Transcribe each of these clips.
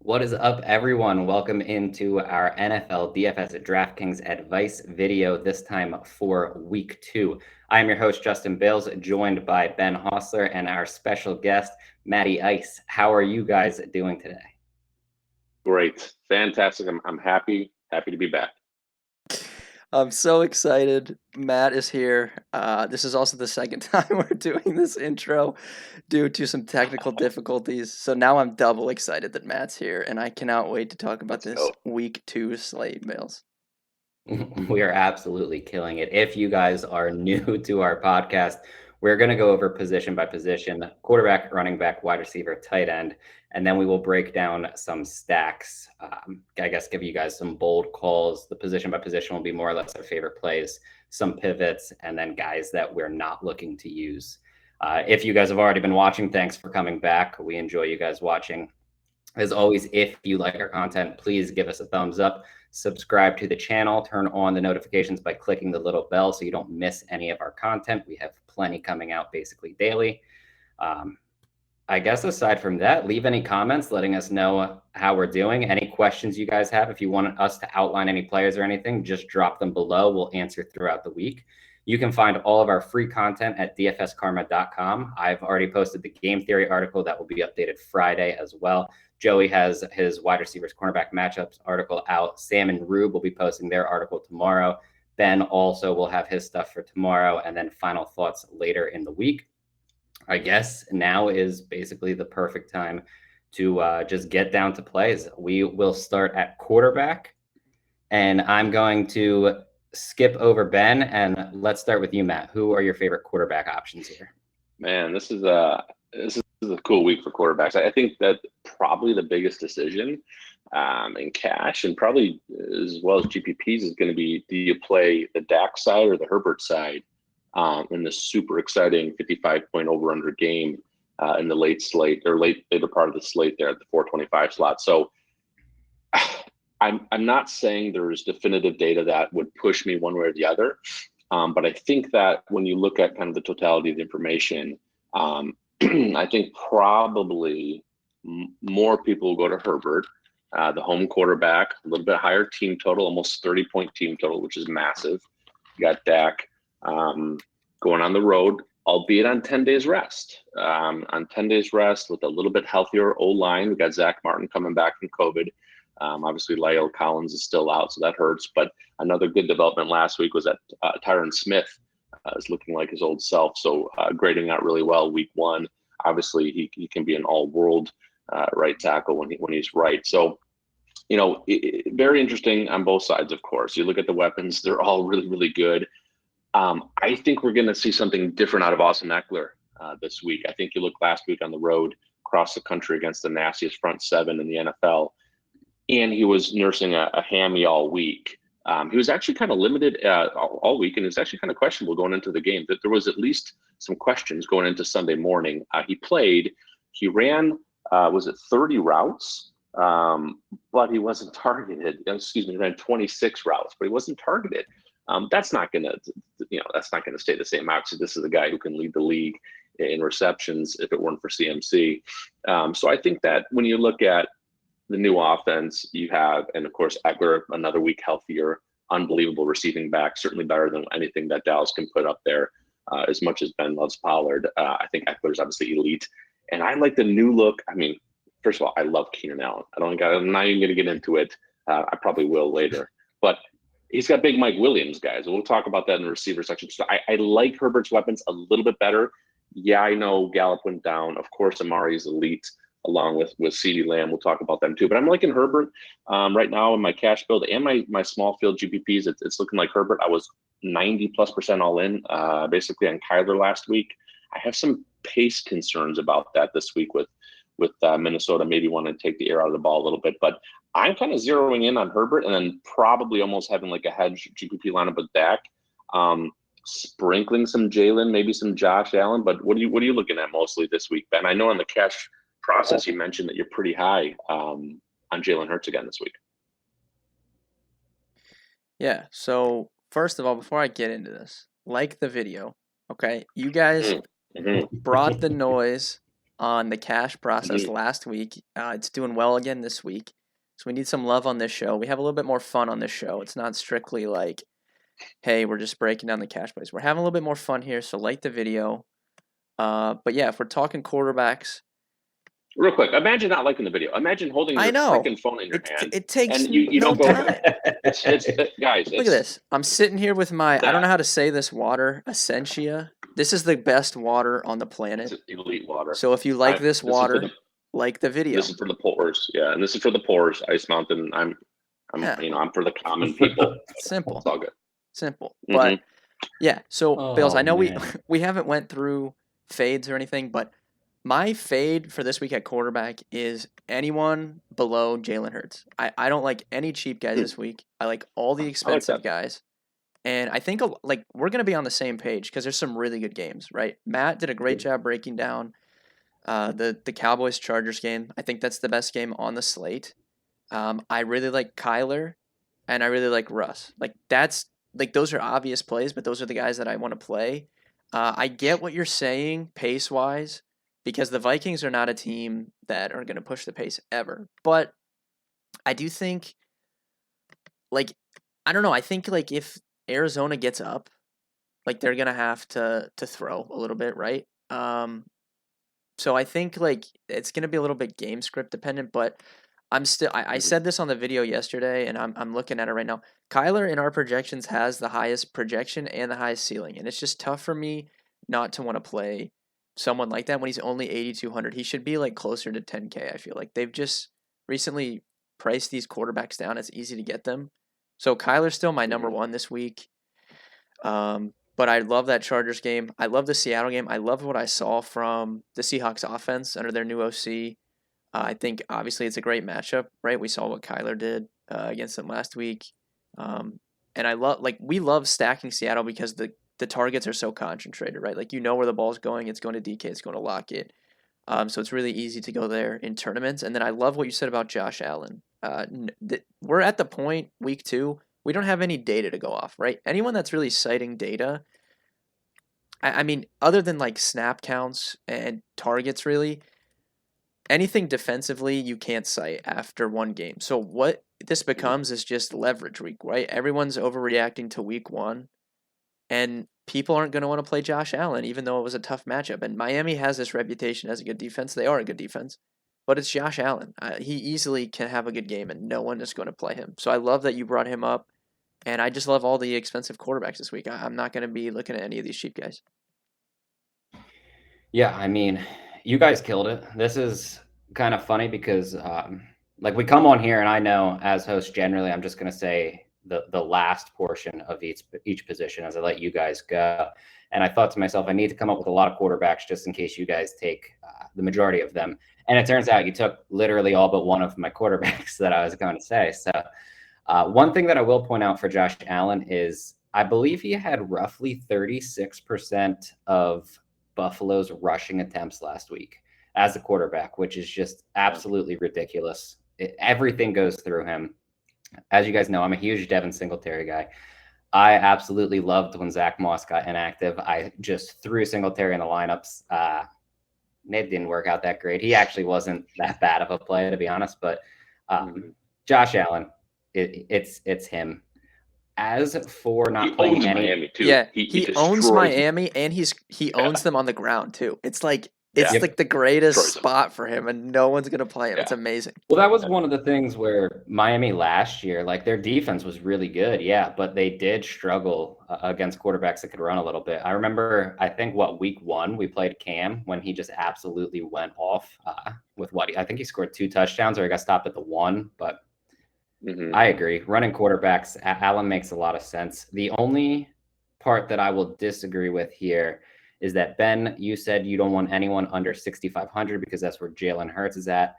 What is up, everyone? Welcome into our NFL DFS at DraftKings advice video, this time for week 2. I am your host, Justin Bales, joined by Ben Hostler and our special guest, Matty Ice. How are you guys doing today? Great. Fantastic. I'm happy to be back. I'm so excited. Matt is here. This is also the second time we're doing this intro due to some technical difficulties. So now I'm double excited that Matt's here, and I cannot wait to talk about Let's this go. week 2 slate, Bales. We are absolutely killing it. If you guys are new to our podcast, we're going to go over position by position, quarterback, running back, wide receiver, tight end, and then we will break down some stacks. I guess give you guys some bold calls. The position by position will be more or less our favorite plays, some pivots, and then guys that we're not looking to use. If you guys have already been watching, thanks for coming back. We enjoy you guys watching. As always, if you like our content, please give us a thumbs up, subscribe to the channel, turn on the notifications by clicking the little bell so you don't miss any of our content. We have plenty coming out basically daily. I guess aside from that, leave any comments letting us know how we're doing. Any questions you guys have, if you want us to outline any players or anything, just drop them below. We'll answer throughout the week. You can find all of our free content at dfskarma.com. I've already posted the game theory article that will be updated Friday as well. Joey has his wide receivers cornerback matchups article out. Sam and Rube will be posting their article tomorrow. Ben also will have his stuff for tomorrow, and then final thoughts later in the week. I guess now is basically the perfect time to just get down to plays. We will start at quarterback, and I'm going to skip over Ben, and let's start with you, Matt. Who are your favorite quarterback options here? Man, this is a cool week for quarterbacks. I think that probably the biggest decision in cash and probably as well as GPPs is going to be, do you play the Dak side or the Herbert side in the super exciting 55-point over-under game in the late slate or later part of the slate there at the 425 slot. So I'm not saying there's definitive data that would push me one way or the other, but I think that when you look at kind of the totality of the information, I think probably more people will go to Herbert, the home quarterback, a little bit higher team total, almost 30-point team total, which is massive. You got Dak going on the road, albeit on 10 days rest. On 10 days rest with a little bit healthier O-line. We got Zach Martin coming back from COVID. Obviously, La'el Collins is still out, so that hurts. But another good development last week was that Tyron Smith is looking like his old self. So grading out really well week 1. Obviously, he can be an all-world right tackle when he's right. So, very interesting on both sides, of course. You look at the weapons; they're all really, really good. I think we're going to see something different out of Austin Ekeler this week. I think you look last week on the road across the country against the nastiest front seven in the NFL, and he was nursing a hammy all week. He was actually kind of limited all week, and it was actually kind of questionable going into the game. That there was at least some questions going into Sunday morning. He played. He ran, was it 30 routes? But he wasn't targeted. Excuse me, he ran 26 routes, but he wasn't targeted. That's not gonna, that's not gonna stay the same. Obviously, this is a guy who can lead the league in receptions if it weren't for CMC. So I think that when you look at the new offense you have, and of course Ekeler, another week healthier, unbelievable receiving back, certainly better than anything that Dallas can put up there. As much as Ben loves Pollard, I think Eckler's obviously elite, and I like the new look. I mean, first of all, I love Keenan Allen. I'm not even going to get into it. I probably will later, but he's got big Mike Williams, guys. We'll talk about that in the receiver section. So I like Herbert's weapons a little bit better. Yeah, I know Gallup went down. Of course, Amari's elite along with CeeDee Lamb. We'll talk about them too. But I'm liking Herbert right now in my cash build and my small field GPPs. It's looking like Herbert. I was 90+% all in basically on Kyler last week. I have some pace concerns about that this week with Minnesota maybe wanting to take the air out of the ball a little bit. But I'm kind of zeroing in on Herbert and then probably almost having like a hedge GPP lineup with Dak. Sprinkling some Jalen, maybe some Josh Allen. But what are you looking at mostly this week, Ben? I know in the cash process you mentioned that you're pretty high on Jalen Hurts again this week. Yeah, so first of all, before I get into this, like the video, okay? You guys Mm-hmm. brought the noise on the cash process last week. It's doing well again this week. So we need some love on this show. We have a little bit more fun on this show. It's not strictly like, hey, we're just breaking down the cash plays. We're having a little bit more fun here, so like the video. But yeah, if we're talking quarterbacks, Real quick, imagine not liking the video. Imagine holding your freaking phone in your hand. It takes and you no don't go. time. Guys, Look at this. I'm sitting here with my, I don't know how to say this water, Essentia. This is the best water on the planet. It's elite water. So if you like this water, like the video. This is for the poors. Yeah, and this is for the poors. Ice Mountain. I'm for the common people. Simple. It's all good. Simple. But yeah, so Bills, I know we haven't went through fades or anything, but my fade for this week at quarterback is anyone below Jalen Hurts. I don't like any cheap guys this week. I like all the expensive guys. And I think we're going to be on the same page because there's some really good games, right? Matt did a great job breaking down the Cowboys-Chargers game. I think that's the best game on the slate. I really like Kyler, and I really like Russ. Those are obvious plays, but those are the guys that I want to play. I get what you're saying pace-wise, because the Vikings are not a team that are going to push the pace ever. But I do think, I don't know, I think, if Arizona gets up, they're going to have to throw a little bit, right? So I think, it's going to be a little bit game script dependent, but I'm still, I said this on the video yesterday, and I'm looking at it right now. Kyler, in our projections, has the highest projection and the highest ceiling, and it's just tough for me not to want to play someone like that when he's only 8,200. He should be closer to 10K. I feel like they've just recently priced these quarterbacks down. It's easy to get them. So Kyler's still my number one this week. But I love that Chargers game. I love the Seattle game. I love what I saw from the Seahawks offense under their new OC. I think obviously it's a great matchup, right? We saw what Kyler did against them last week. And I love we love stacking Seattle because the targets are so concentrated, right? You know where the ball's going. It's going to DK. It's going to Lockett. So it's really easy to go there in tournaments. And then I love what you said about Josh Allen. We're at the point, week 2, we don't have any data to go off, right? Anyone that's really citing data, I mean, other than snap counts and targets, really, anything defensively you can't cite after one game. So what this becomes is just leverage week, right? Everyone's overreacting to week 1. And people aren't going to want to play Josh Allen, even though it was a tough matchup. And Miami has this reputation as a good defense. They are a good defense. But it's Josh Allen. He easily can have a good game, and no one is going to play him. So I love that you brought him up. And I just love all the expensive quarterbacks this week. I'm not going to be looking at any of these cheap guys. Yeah, I mean, you guys killed it. This is kind of funny because, we come on here, and I know as host, generally, I'm just going to say the last portion of each position as I let you guys go. And I thought to myself, I need to come up with a lot of quarterbacks just in case you guys take the majority of them. And it turns out you took literally all but one of my quarterbacks that I was going to say. So one thing that I will point out for Josh Allen is I believe he had roughly 36% of Buffalo's rushing attempts last week as a quarterback, which is just absolutely ridiculous. Everything goes through him. As you guys know, I'm a huge Devin Singletary guy. I absolutely loved when Zach Moss got inactive. I just threw Singletary in the lineups. It didn't work out that great. He actually wasn't that bad of a play, to be honest. But Josh Allen, it's him. As for not playing any, Miami too. Yeah, he owns Miami, and he owns them on the ground too. It's it's the greatest spot for him, and no one's gonna play him. Yeah. It's amazing. Well, that was one of the things where Miami last year, their defense was really good, yeah, but they did struggle against quarterbacks that could run a little bit. I remember, I think week 1 we played Cam when he just absolutely went off with I think he scored 2 touchdowns, or he got stopped at the 1. But I agree, running quarterbacks, Allen makes a lot of sense. The only part that I will disagree with here is that, Ben, you said you don't want anyone under 6,500 because that's where Jalen Hurts is at.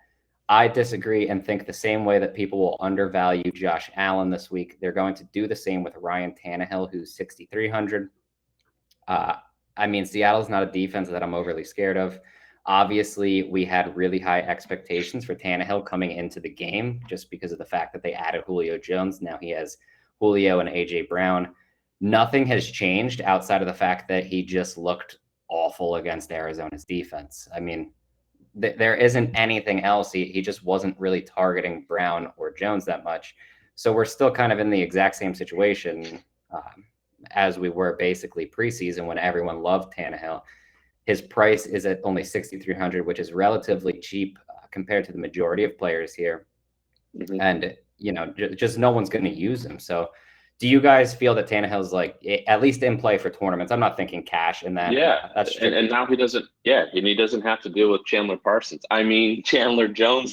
I disagree and think the same way that people will undervalue Josh Allen this week, they're going to do the same with Ryan Tannehill, who's 6,300. I mean, Seattle's not a defense that I'm overly scared of. Obviously, we had really high expectations for Tannehill coming into the game just because of the fact that they added Julio Jones. Now he has Julio and A.J. Brown. Nothing has changed outside of the fact that he just looked awful against Arizona's defense. I mean, there isn't anything else. He just wasn't really targeting Brown or Jones that much. So we're still kind of in the exact same situation as we were basically preseason when everyone loved Tannehill. His price is at only 6,300, which is relatively cheap compared to the majority of players here. Mhm. And, just no one's going to use him. So do you guys feel that Tannehill's like at least in play for tournaments? I'm not thinking cash in that. Yeah, That's and now he doesn't. Yeah, and he doesn't have to deal with Chandler Parsons. I mean Chandler Jones.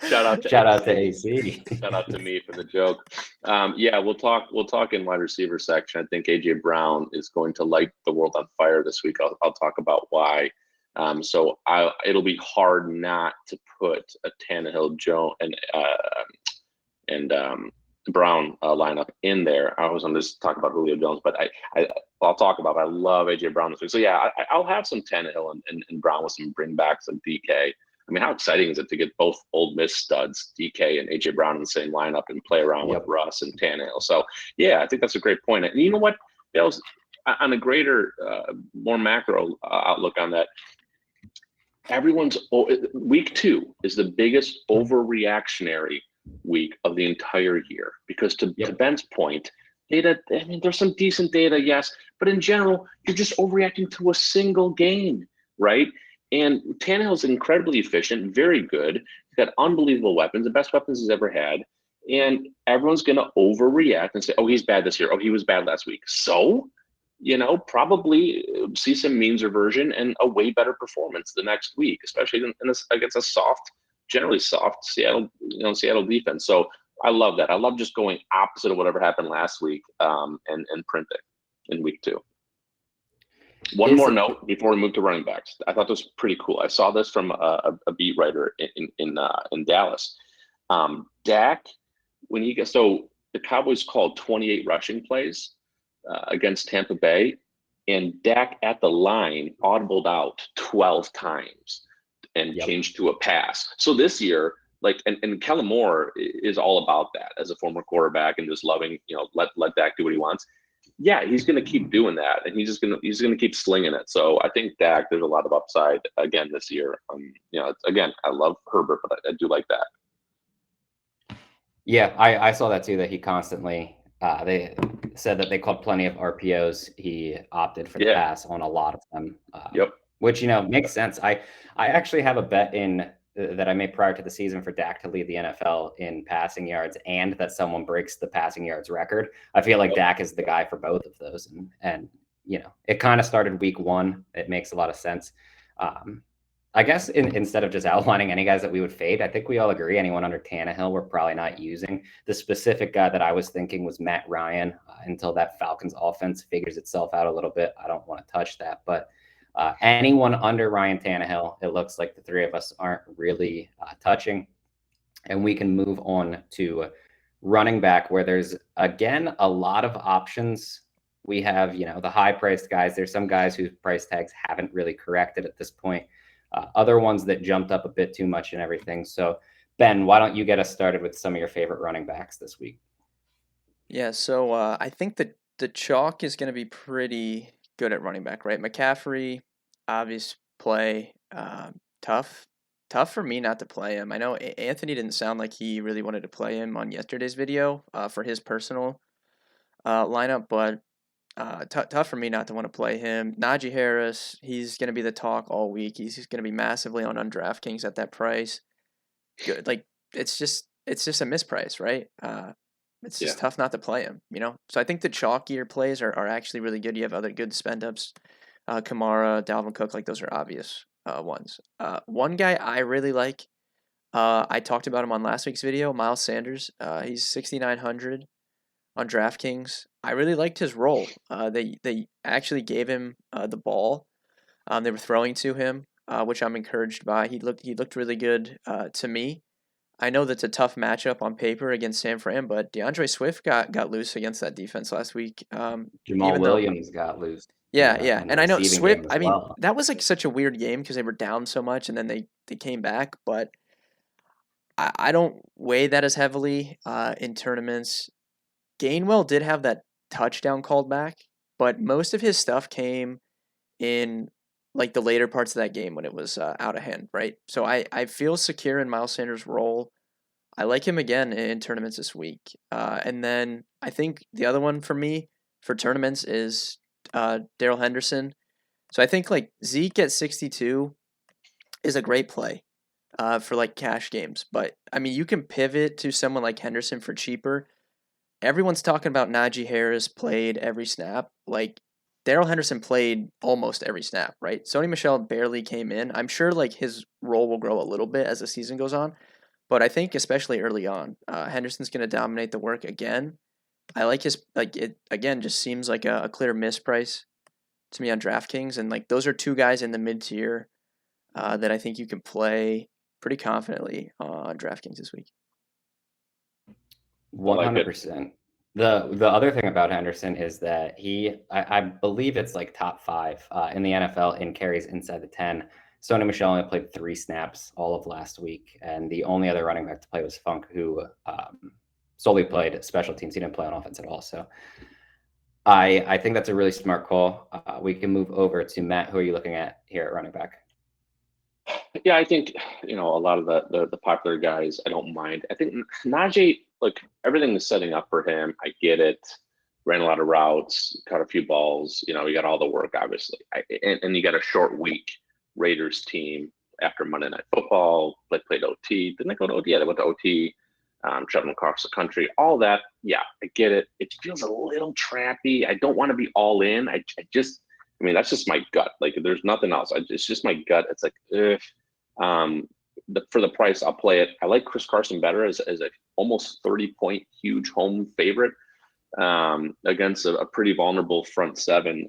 Shout out to Shout out to AC. AC. Shout out to me for the joke. Yeah, we'll talk in wide receiver section. I think AJ Brown is going to light the world on fire this week. I'll talk about why. So it'll be hard not to put a Tannehill, Joe, and Brown lineup in there. I was going to just talk about Julio Jones, but I'll talk about it. I love AJ Brown this week. So yeah, I'll have some Tannehill and Brown with some bringbacks and DK. I mean, how exciting is it to get both Old Miss studs, DK and AJ Brown, in the same lineup and play around with Russ and Tannehill? So yeah, I think that's a great point. And you know what? That was on a greater, more macro outlook on that. Week 2 is the biggest overreactionary week of the entire year because to Ben's point, data, I mean, there's some decent data, yes, but in general, you're just overreacting to a single game, right? And Tannehill's incredibly efficient, very good. He's got unbelievable weapons, the best weapons he's ever had. And everyone's going to overreact and say, oh, he's bad this year. Oh, he was bad last week. So, probably see some means reversion and a way better performance the next week, especially against a generally soft Seattle defense. So I love that. I love just going opposite of whatever happened last week and printing in week 2. One more note before we move to running backs. I thought this was pretty cool. I saw this from a beat writer in Dallas. Dak, so the Cowboys called 28 rushing plays against Tampa Bay, and Dak at the line audibled out 12 times and changed to a pass. So this year, and Kellen Moore is all about that as a former quarterback and just loving, let Dak do what he wants. Yeah, he's going to keep doing that, and he's going to keep slinging it. So I think Dak, there's a lot of upside again this year. Again, I love Herbert, but I do like that. Yeah, I saw that too. That he constantly they said that they called plenty of RPOs. He opted for the pass on a lot of them. Which makes sense. I actually have a bet in that I made prior to the season for Dak to lead the NFL in passing yards and that someone breaks the passing yards record. I feel like Dak is the guy for both of those. And it kind of started week 1. It makes a lot of sense. I guess instead of just outlining any guys that we would fade, I think we all agree anyone under Tannehill we're probably not using. The specific guy that I was thinking was Matt Ryan until that Falcons offense figures itself out a little bit. I don't want to touch that, but anyone under Ryan Tannehill, it looks like the three of us aren't really touching. And we can move on to running back where there's, again, a lot of options. We have, the high-priced guys. There's some guys whose price tags haven't really corrected at this point. Other ones that jumped up a bit too much and everything. So, Ben, why don't you get us started with some of your favorite running backs this week? Yeah, so I think that the chalk is going to be pretty good at running back, right? McCaffrey, obvious play. Tough for me not to play him. I know Anthony didn't sound like he really wanted to play him on yesterday's video for his personal lineup, but tough for me not to want to play him. Najee Harris, he's going to be the talk all week. He's going to be massively on DraftKings at that price. Good, it's just a misprice, right? It's just tough not to play him, So I think the chalkier plays are actually really good. You have other good spend ups, Kamara, Dalvin Cook, those are obvious ones. One guy I really like, I talked about him on last week's video, Miles Sanders. He's 6,900 on DraftKings. I really liked his role. They actually gave him the ball. They were throwing to him, which I'm encouraged by. He looked really good to me. I know that's a tough matchup on paper against San Fran, but DeAndre Swift got loose against that defense last week. Jamal Williams got loose. Yeah. And I know Swift, that was such a weird game because they were down so much and then they came back, but I don't weigh that as heavily in tournaments. Gainwell did have that touchdown called back, but most of his stuff came in like the later parts of that game when it was out of hand, right? So I feel secure in Miles Sanders' role. I like him again in tournaments this week. And then I think the other one for me for tournaments is Daryl Henderson. So I think like Zeke at 62 is a great play for like cash games. But I mean, you can pivot to someone like Henderson for cheaper. Everyone's talking about Najee Harris played every snap. Like Daryl Henderson played almost every snap, right? Sony Michel barely came in. I'm sure like his role will grow a little bit as the season goes on, but I think especially early on, Henderson's going to dominate the work again. I like his like it again. Just seems like a clear misprice to me on DraftKings, and like those are two guys in the mid tier that I think you can play pretty confidently on DraftKings this week. I like it. 100%. The other thing about Henderson is that I believe it's like top 5 in the NFL in carries inside the 10. Sony Michel only played 3 snaps all of last week, and the only other running back to play was Funk, who solely played special teams. He didn't play on offense at all. So I think that's a really smart call. We can move over to Matt. Who are you looking at here at running back? Yeah, I think a lot of the popular guys I don't mind. I think Najee, like everything is setting up for him. I get it. Ran a lot of routes, caught a few balls. You got all the work, obviously, and you got a short week. Raiders team after Monday Night Football, played OT. Didn't they go to OT? Yeah, they went to OT. Traveling across the country, all that. Yeah, I get it. It feels a little trappy. I don't want to be all in. I mean, that's just my gut. Like, there's nothing else. It's just my gut. It's like, for the price, I'll play it. I like Chris Carson better as a almost 30-point huge home favorite against a pretty vulnerable front seven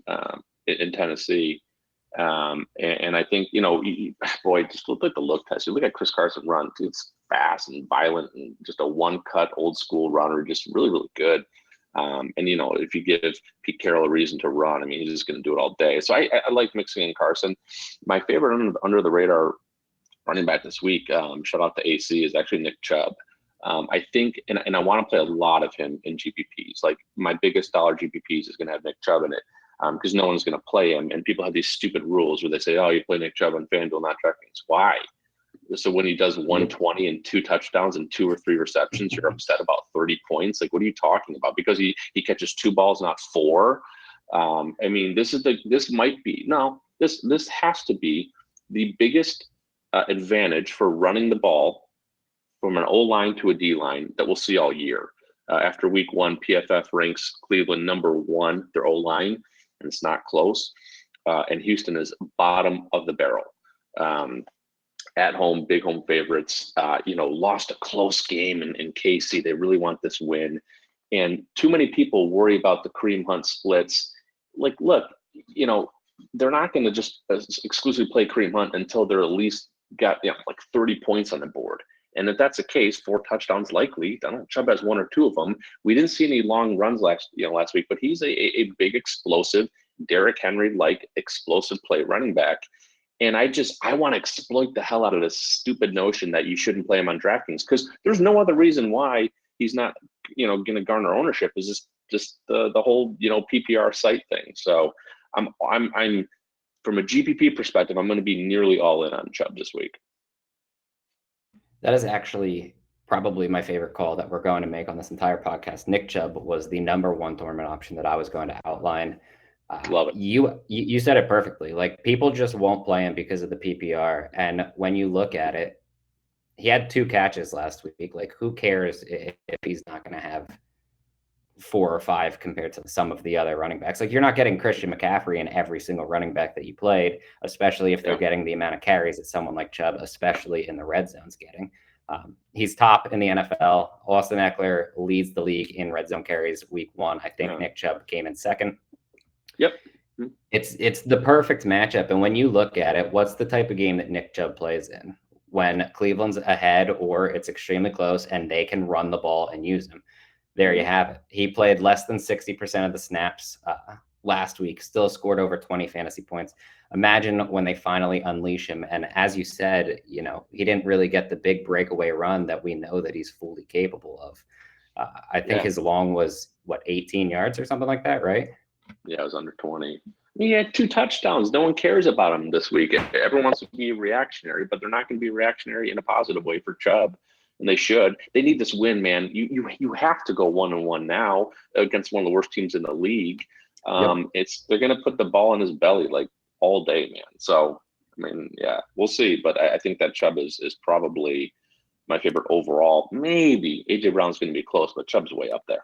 in Tennessee. And I think, boy, just look at the look test. You look at Chris Carson run, dude, it's fast and violent and just a one-cut old school runner, just really, really good. And if you give Pete Carroll a reason to run, I mean, he's just going to do it all day. So I like mixing in Carson. My favorite under the radar running back this week, shout out to AC, is actually Nick Chubb. I think, and I want to play a lot of him in GPPs. Like my biggest dollar GPPs is going to have Nick Chubb in it because no one's going to play him. And people have these stupid rules where they say, oh, you play Nick Chubb on FanDuel, not DraftKings. Why? So when he does 120 and 2 touchdowns and 2 or 3 receptions, you're upset about 30 points. Like, what are you talking about? Because he catches 2 balls, not 4. I mean, this has to be the biggest advantage for running the ball from an O-line to a D-line that we'll see all year. After week 1, PFF ranks Cleveland number 1, their O-line, and it's not close. And Houston is bottom of the barrel. At home, big home favorites, lost a close game in KC. They really want this win. And too many people worry about the Kareem Hunt splits. Like, look, they're not going to just exclusively play Kareem Hunt until they're at least got like 30 points on the board. And if that's the case, 4 touchdowns likely. I don't know, Chubb has 1 or 2 of them. We didn't see any long runs last week, but he's a big, explosive, Derrick Henry-like explosive play running back. And I want to exploit the hell out of this stupid notion that you shouldn't play him on DraftKings because there's no other reason why he's not, going to garner ownership. Is just the whole, PPR site thing. So I'm from a GPP perspective, I'm going to be nearly all in on Chubb this week. That is actually probably my favorite call that we're going to make on this entire podcast. Nick Chubb was the number 1 tournament option that I was going to outline. Love it. You said it perfectly. Like, people just won't play him because of the PPR. And when you look at it, he had 2 catches last week. Like, who cares if he's not going to have 4 or 5 compared to some of the other running backs? Like, you're not getting Christian McCaffrey in every single running back that you played, especially if they're getting the amount of carries that someone like Chubb, especially in the red zone's getting. He's top in the NFL. Austin Eckler leads the league in red zone carries week 1. I think Nick Chubb came in second. Yep. It's the perfect matchup. And when you look at it, what's the type of game that Nick Chubb plays in? When Cleveland's ahead or it's extremely close and they can run the ball and use him. There you have it. He played less than 60% of the snaps last week, still scored over 20 fantasy points. Imagine when they finally unleash him. And as you said, he didn't really get the big breakaway run that we know that he's fully capable of. I think his long was, 18 yards or something like that, right? Yeah, it was under 20. He had 2 touchdowns. No one cares about him this week. Everyone wants to be reactionary, but they're not going to be reactionary in a positive way for Chubb, and they should. They need this win, man. You have to go 1-1 now against one of the worst teams in the league. Yep. They're going to put the ball in his belly like all day, man. So I mean, yeah, we'll see. But I think that Chubb is probably my favorite overall. Maybe AJ Brown's going to be close, but Chubb's way up there.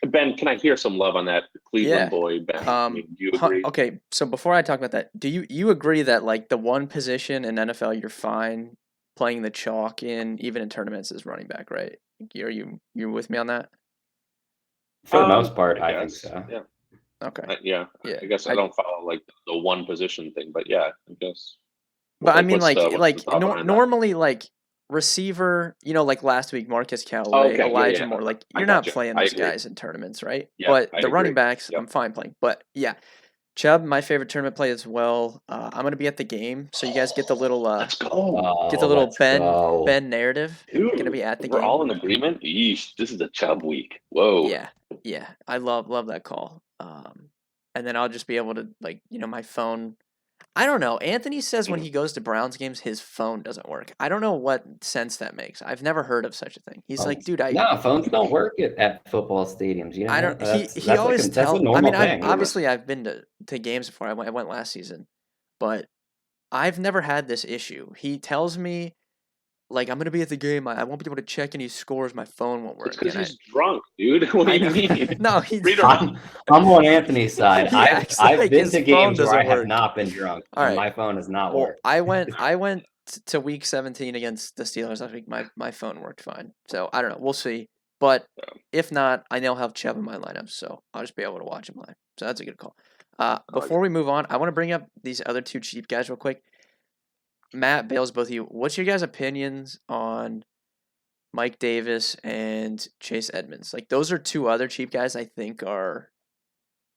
Ben, can I hear some love on that Cleveland Yeah. boy, Ben? I mean, do you agree? Okay, so before I talk about that, do you agree that like the one position in NFL you're fine playing the chalk in even in tournaments is running back, right? You're with me on that? For the most part, I I think guess. so. Yeah. Okay. Yeah. Yeah. I guess I don't follow like the one position thing, but yeah, I guess. But I mean, what's the thought behind that? normally, like receiver, like last week, Marcus Callaway, Oh, okay, Elijah yeah. Moore, like I you're not gotcha. playing I those agree. guys in tournaments, right? Yeah, But I the running agree. backs, Yep. I'm fine playing. But yeah, Chubb, my favorite tournament play as well. I'm gonna be at the game, so you guys get the little Let's go, Let's go. Ben narrative. Gonna dude. be at the We're game. all in agreement. Yeesh, this is a Chubb week. Whoa. Yeah, I love that call. And then I'll just be able to my phone. I don't know. Anthony says when he goes to Browns games, his phone doesn't work. I don't know what sense that makes. I've never heard of such a thing. He's like, dude, No, phones don't work at football stadiums. You know, I don't. that's He always that's a I normal mean, thing. I've been to games before. I went last season, but I've never had this issue. He tells me like I'm gonna be at the game. I won't be able to check any scores. My phone won't work. It's because he's drunk, dude. What do you mean? No, he's. Read around. I'm on Anthony's side. He I've acts like been his to phone games where I doesn't have work. not been drunk, All and right. my phone has not Well, worked. I went to week 17 against the Steelers last week. My phone worked fine. So I don't know. We'll see. But if not, I now have Chubb in my lineup, so I'll just be able to watch him live. So that's a good call. Before we move on, I want to bring up these other two cheap guys real quick. Matt, Bales, both of you. What's your guys' opinions on Mike Davis and Chase Edmonds? Like those are two other cheap guys I think are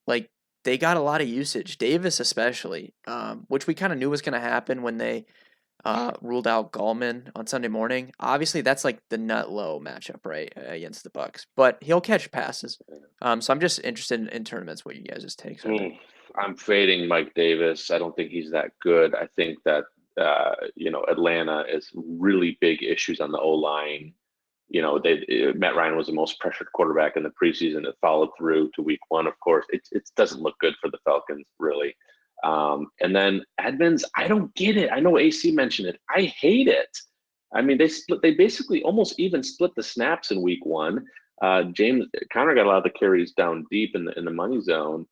like they got a lot of usage. Davis especially, which we kind of knew was going to happen when they ruled out Gallman on Sunday morning. Obviously, that's like the nut low matchup, right, against the Bucks. But he'll catch passes. So I'm just interested in tournaments. What you guys' takes are. I'm fading Mike Davis. I don't think he's that good. I think that Atlanta is really big issues on the O line. Matt Ryan was the most pressured quarterback in the preseason. It followed through to week 1. Of course, it doesn't look good for the Falcons, really. And then Edmonds, I don't get it. I know AC mentioned it. I hate it. I mean, they basically almost even split the snaps in week 1. James Conner got a lot of the carries down deep in the money zone.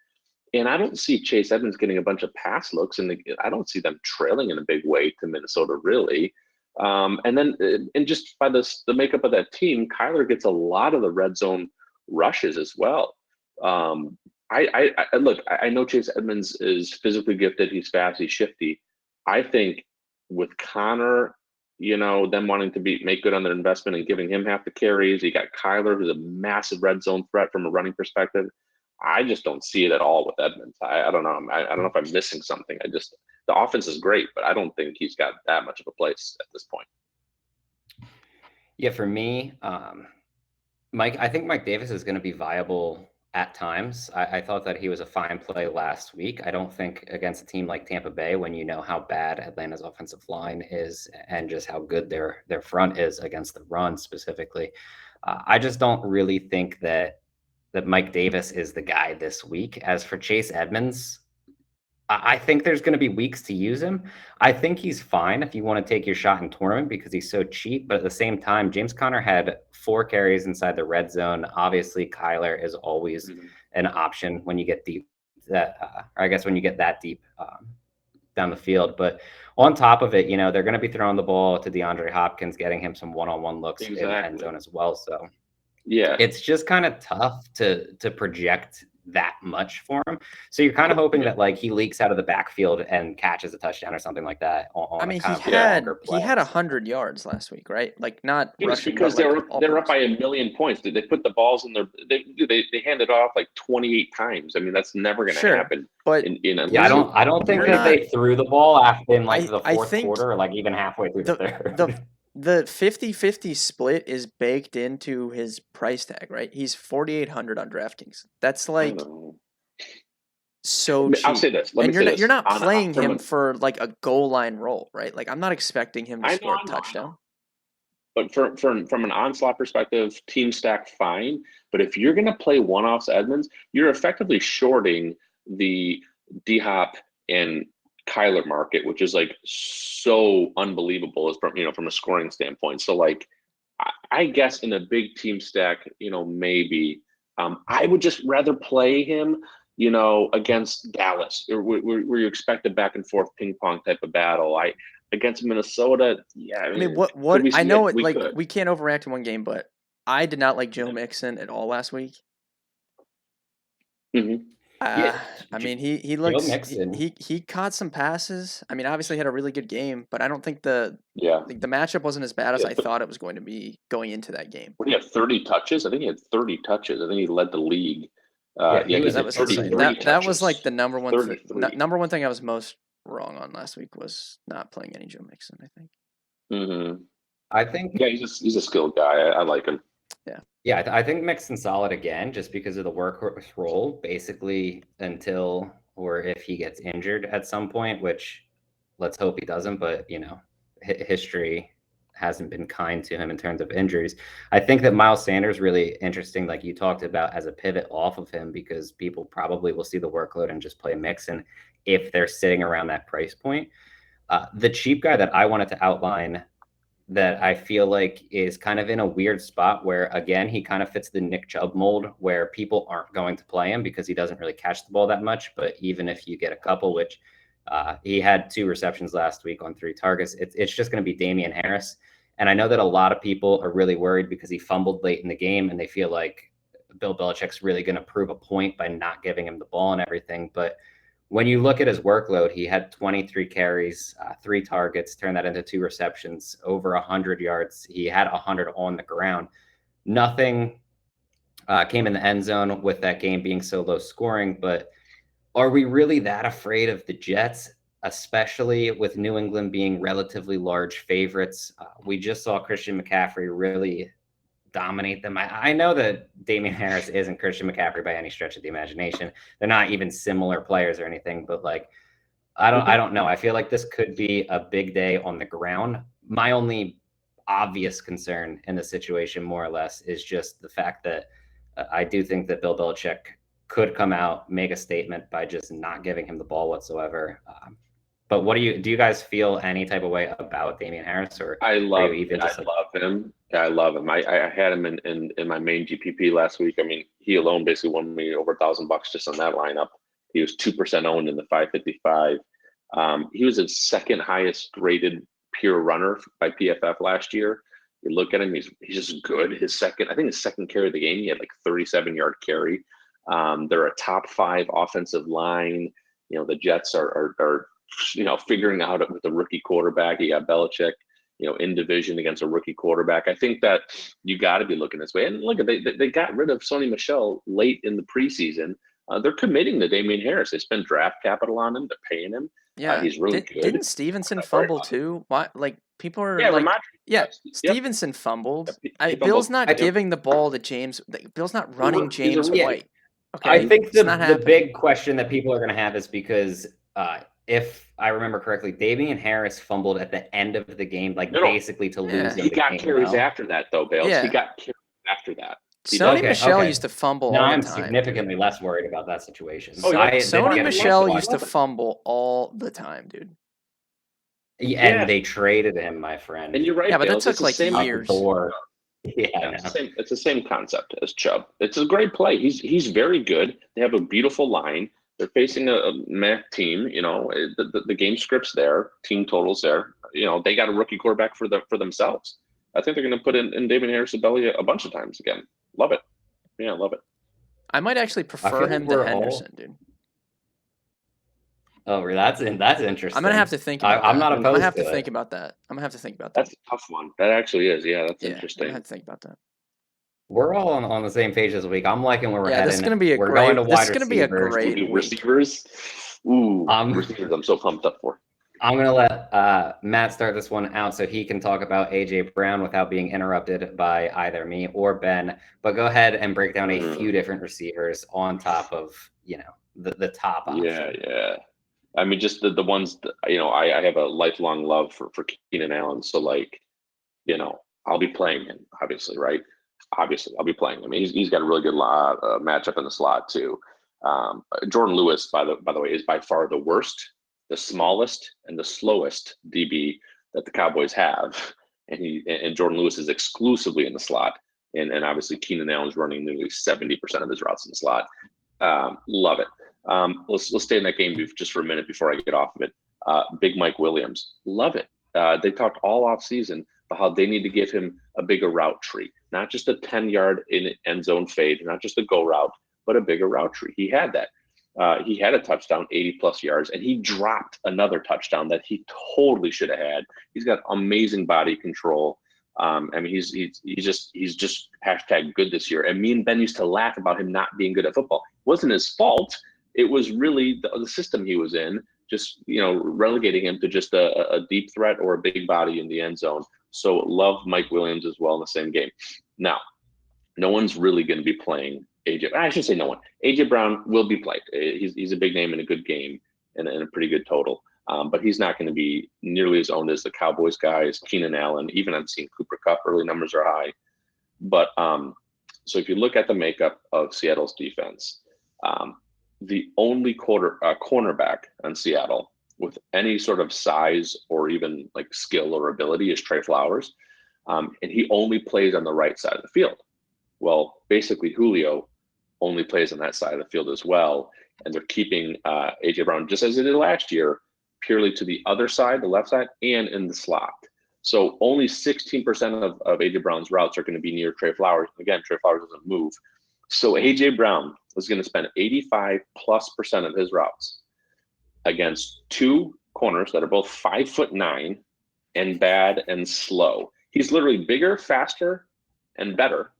And I don't see Chase Edmonds getting a bunch of pass looks, and I don't see them trailing in a big way to Minnesota, really. And just by the makeup of that team, Kyler gets a lot of the red zone rushes as well. I look. I know Chase Edmonds is physically gifted. He's fast. He's shifty. I think with Connor, them wanting to make good on their investment and giving him half the carries, you got Kyler, who's a massive red zone threat from a running perspective. I just don't see it at all with Edmonds. I don't know. I don't know if I'm missing something. The offense is great, but I don't think he's got that much of a place at this point. Yeah, for me, I think Mike Davis is going to be viable at times. I thought that he was a fine play last week. I don't think against a team like Tampa Bay, when you know how bad Atlanta's offensive line is and just how good their front is against the run specifically. I just don't really think that Mike Davis is the guy this week. As for Chase Edmonds, I think there's going to be weeks to use him. I think he's fine if you want to take your shot in tournament because he's so cheap. But at the same time, James Conner had 4 carries inside the red zone. Obviously, Kyler is always an option when you get deep. Or I guess when you get that deep down the field. But on top of it, they're going to be throwing the ball to DeAndre Hopkins, getting him some one-on-one looks in the end zone as well. So yeah, it's just kind of tough to project that much for him. So you're kind of hoping that like he leaks out of the backfield and catches a touchdown or something like that. He had 100 yards last week, right? Like not rushing, because they're up by 1,000,000 points. They put the balls in their they hand it off like 28 times. I mean, that's never going to happen. But I don't think that they threw the ball after in like the fourth quarter or like even halfway through the third. The 50-50 split is baked into his price tag, right? He's 4,800 on DraftKings. That's like so cheap. I'll say this. Let And me say this. you're not On- playing from him a- for like a goal line role, right? Like I'm not expecting him to I know, score I a know, I touchdown. But from an onslaught perspective, team stack fine. But if you're going to play one-offs Edmonds, you're effectively shorting the D-Hop and Kyler market, which is like so unbelievable as from a scoring standpoint. So like, I guess in a big team stack, maybe I would just rather play him, against Dallas, or where you expect a back and forth ping pong type of battle. Against Minnesota, yeah. I mean, could what we I see know it? it We like could. we can't overreact in one game, but I did not like Joe Mixon at all last week. Mhm. Yeah, I mean, he Joe looks Mixon. he caught some passes. I mean, obviously he had a really good game, but I don't think the Yeah. matchup wasn't as bad as Yeah, I thought it was going to be going into that game. What do you have? 30 touches? I think he had 30 touches. I think he led the league. Yeah, he he was That had was 33 insane. touches. That was like the number one 33. number one thing I was most wrong on last week was not playing any Joe Mixon, I think. Mm-hmm. I think. Yeah, he's a skilled guy. I like him. Yeah, I think Mixon's solid again, just because of the workhorse role, basically until or if he gets injured at some point, which let's hope he doesn't. But history hasn't been kind to him in terms of injuries. I think that Miles Sanders really interesting, like you talked about, as a pivot off of him, because people probably will see the workload and just play Mixon if they're sitting around that price point. The cheap guy that I wanted to outline that I feel like is kind of in a weird spot where, again, he kind of fits the Nick Chubb mold where people aren't going to play him because he doesn't really catch the ball that much. But even if you get a couple, which he had 2 receptions last week on 3 targets, it's just going to be Damian Harris. And I know that a lot of people are really worried because he fumbled late in the game and they feel like Bill Belichick's really going to prove a point by not giving him the ball and everything. But when you look at his workload, he had 23 carries, 3 targets, turned that into 2 receptions, over 100 yards. He had 100 on the ground. Nothing came in the end zone with that game being so low scoring. But are we really that afraid of the Jets, especially with New England being relatively large favorites? We just saw Christian McCaffrey really dominate them. I know that Damian Harris isn't Christian McCaffrey by any stretch of the imagination. They're not even similar players or anything, but like I don't know. I feel like this could be a big day on the ground. My only obvious concern in the situation, more or less, is just the fact that I do think that Bill Belichick could come out, make a statement by just not giving him the ball whatsoever. But what do you guys feel any type of way about Damian Harris, or I love are you even just like, love him. Yeah, I love him. I had him in my main GPP last week. I mean, he alone basically won me over $1,000 just on that lineup. He was 2% owned in the 555. He was the second highest rated pure runner by PFF last year. You look at him, he's just good. His second carry of the game, he had like 37-yard carry. They're a top 5 offensive line. The Jets are figuring out it with a rookie quarterback. You got Belichick, in division against a rookie quarterback. I think that you got to be looking this way. And look, they got rid of Sony Michel late in the preseason. They're committing to Damian Harris. They spend draft capital on him. They're paying him. Yeah, he's really good. Didn't Stevenson fumble too? Why? Like people are Yeah, like, Ramondre. yeah, Yep. Stevenson fumbled. He Bill's fumbled. not giving the ball to James. Bill's not running He's a James rookie. White. Okay, I think it's not the happening. big question that people are going to have is because if I remember correctly, Damian Harris fumbled at the end of the game, like basically to lose. He got carries after that, though, Bales. Yeah. He got carries after that. Sony Michel used to fumble all the time. I'm significantly less worried about that situation. Sony Michel used to fumble all the time, dude. Yeah, and they traded him, my friend. And you're right. Yeah, but Bales. that took like years. It's the same concept as Chubb. It's a great play. He's very good. They have a beautiful line. They're facing a MAC team. The game script's there, team totals there. They got a rookie quarterback for themselves. I think they're going to put in Damian Harris' belly a bunch of times again. Love it. Yeah, love it. I might actually prefer him to Henderson, dude. Oh, that's interesting. I'm gonna have to think about that. I'm not opposed to it. I'm gonna have to think about that. That's a tough one. That actually is. Yeah, that's interesting. I'm gonna have to think about that. We're all on the same page this week. I'm liking where we're heading. This is gonna be a great. This is gonna be a great week. Receivers. Ooh, receivers. I'm so pumped up for. I'm going to let Matt start this one out so he can talk about A.J. Brown without being interrupted by either me or Ben. But go ahead and break down a few different receivers on top of, the top Yeah, option. yeah. I mean, just the ones that, I have a lifelong love for Keenan Allen. So like, I'll be playing him, obviously, right? Obviously, I'll be playing him. He's got a really good matchup in the slot too. Jordan Lewis, by the way, is by far the worst, the smallest, and the slowest DB that the Cowboys have, and Jordan Lewis is exclusively in the slot, and obviously Keenan Allen's running nearly 70% of his routes in the slot. Love it. Let's stay in that game just for a minute before I get off of it. Big Mike Williams, love it. They talked all off season about how they need to give him a bigger route tree, not just a 10-yard in end zone fade, not just a go route, but a bigger route tree. He had that. He had a touchdown, 80 plus yards, and he dropped another touchdown that he totally should have had. He's got amazing body control. I mean, he's just hashtag good this year. And me and Ben used to laugh about him not being good at football. It wasn't his fault. It was really the system he was in, just relegating him to just a deep threat or a big body in the end zone. So love Mike Williams as well in the same game. Now, no one's really going to be playing AJ. I should say no one. AJ Brown will be played. He's a big name in a good game and a pretty good total. But he's not going to be nearly as owned as the Cowboys guys, Keenan Allen. Even I'm seeing Cooper Kupp early numbers are high. But so if you look at the makeup of Seattle's defense, the only cornerback on Seattle with any sort of size or even like skill or ability is Trey Flowers, and he only plays on the right side of the field. Well, basically Julio only plays on that side of the field as well, and they're keeping AJ Brown just as they did last year, purely to the other side, the left side, and in the slot. So only 16% of AJ Brown's routes are going to be near Trey Flowers. Again, Trey Flowers doesn't move. So AJ Brown is going to spend 85+% of his routes against two corners that are both 5'9" and bad and slow. He's literally bigger, faster, and better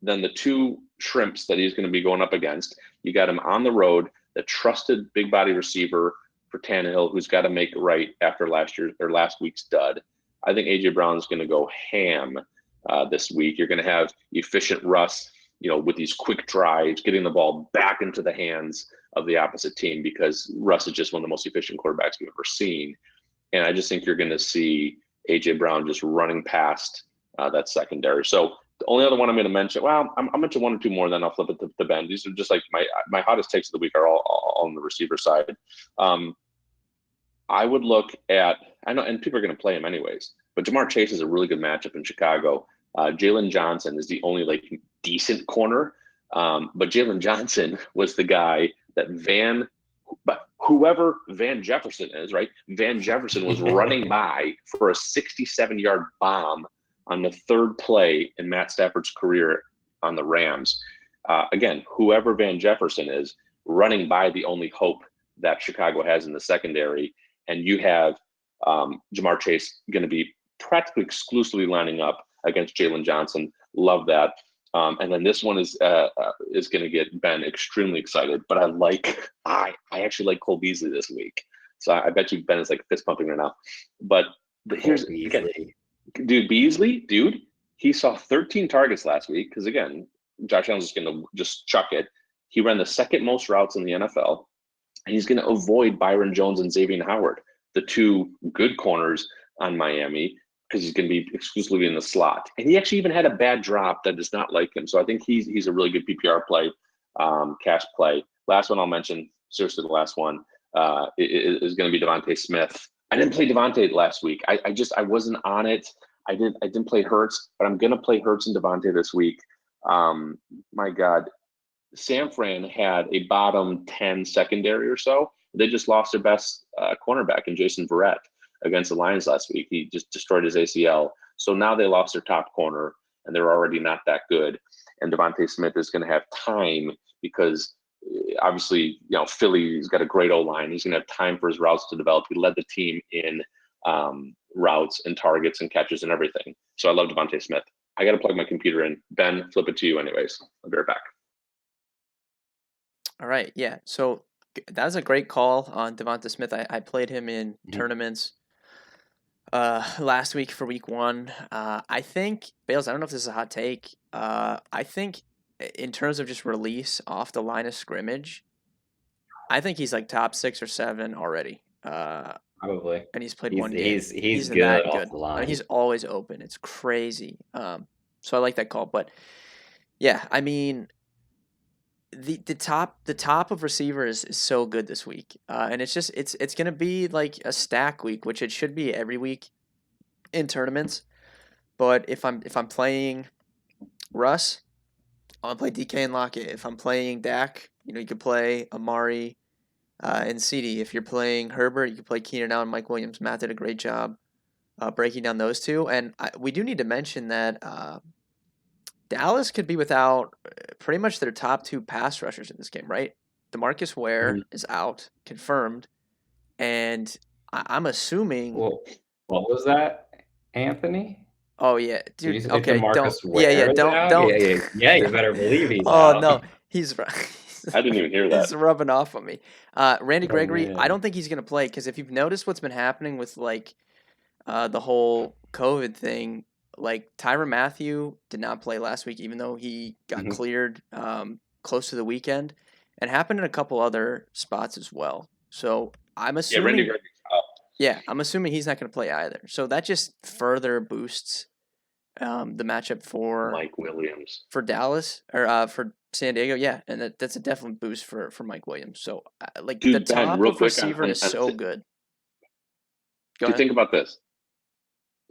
than the two shrimps that he's going to be going up against. You got him on the road, the trusted big body receiver for Tannehill, who's got to make it right after last week's dud. I think AJ Brown is going to go ham this week. You're going to have efficient Russ, with these quick drives, getting the ball back into the hands of the opposite team, because Russ is just one of the most efficient quarterbacks we've ever seen. And I just think you're going to see AJ Brown just running past that secondary. So the only other one I'm going to mention, well, I'll mention one or two more, then I'll flip it to Ben. These are just like my hottest takes of the week are all on the receiver side. I would look at, I know, and people are going to play him anyways, but Jamar Chase is a really good matchup in Chicago. Jalen Johnson is the only like decent corner, but Jalen Johnson was the guy that whoever Van Jefferson is, right? Van Jefferson was running by for a 67-yard bomb on the third play in Matt Stafford's career on the Rams. Again, whoever Van Jefferson is, running by the only hope that Chicago has in the secondary, and you have Jamar Chase going to be practically exclusively lining up against Jalen Johnson. Love that. And then this one is going to get Ben extremely excited. But I actually like Cole Beasley this week, so I bet you Ben is like fist pumping right now. But here's again, Beasley, he saw 13 targets last week because again, Josh Allen's just going to just chuck it. He ran the second most routes in the NFL, and he's going to avoid Byron Jones and Xavier Howard, the two good corners on Miami, because he's going to be exclusively in the slot. And he actually even had a bad drop that does not like him. So I think he's a really good PPR play, cash play. Last one I'll mention, seriously, the last one is going to be Devontae Smith. I didn't play Devontae last week. I wasn't on it. I didn't play Hurts, but I'm going to play Hurts and Devontae this week. My God, San Fran had a bottom 10 secondary or so. They just lost their best cornerback in Jason Verrett against the Lions last week. He just destroyed his ACL. So now they lost their top corner, and they're already not that good. And Devontae Smith is going to have time because obviously, Philly's got a great O-line. He's going to have time for his routes to develop. He led the team in routes and targets and catches and everything. So I love Devontae Smith. I got to plug my computer in. Ben, flip it to you anyways. I'll be right back. All right. Yeah. So that was a great call on Devonta Smith. I played him in tournaments last week for week 1. I think, Bales, I don't know if this is a hot take. I think in terms of just release off the line of scrimmage, I think he's like top 6 or 7 already. Probably. And he's played He's one game. he's that good off good. the I mean, line. he's always open. It's crazy. So I like that call. But yeah, I mean, the top of receivers is so good this week, and it's gonna be like a stack week, which it should be every week in tournaments. But if I'm playing Russ, I'm gonna play DK and Lockett. If I'm playing Dak, you could play Amari and CD. If you're playing Herbert, you could play Keenan Allen, Mike Williams. Matt did a great job breaking down those two, and we do need to mention that Dallas could be without pretty much their top 2 pass rushers in this game, right? DeMarcus Ware is out, confirmed, and I'm assuming. Well, what was that, Anthony? Oh yeah, Did you dude. say Okay, don't. DeMarcus Yeah, Ware is don't, out? don't. Yeah, you better believe he's Oh out. no, he's I didn't even hear that. he's rubbing off on me. Randy Oh, Gregory, I man. don't think he's gonna play because if you've noticed what's been happening with like the whole COVID thing, like Tyrann Mathieu did not play last week, even though he got Mhm. cleared close to the weekend, and happened in a couple other spots as well. So I'm Yeah, Randy assuming, Gregory's out. yeah, I'm assuming he's not going to play either. So that just further boosts the matchup Mike Williams. for Dallas or for San Diego. Yeah, and that's a definite boost for Mike Williams. So like the Dude, Ben, top real of quick receiver is so good. Go Dude, ahead. think about this.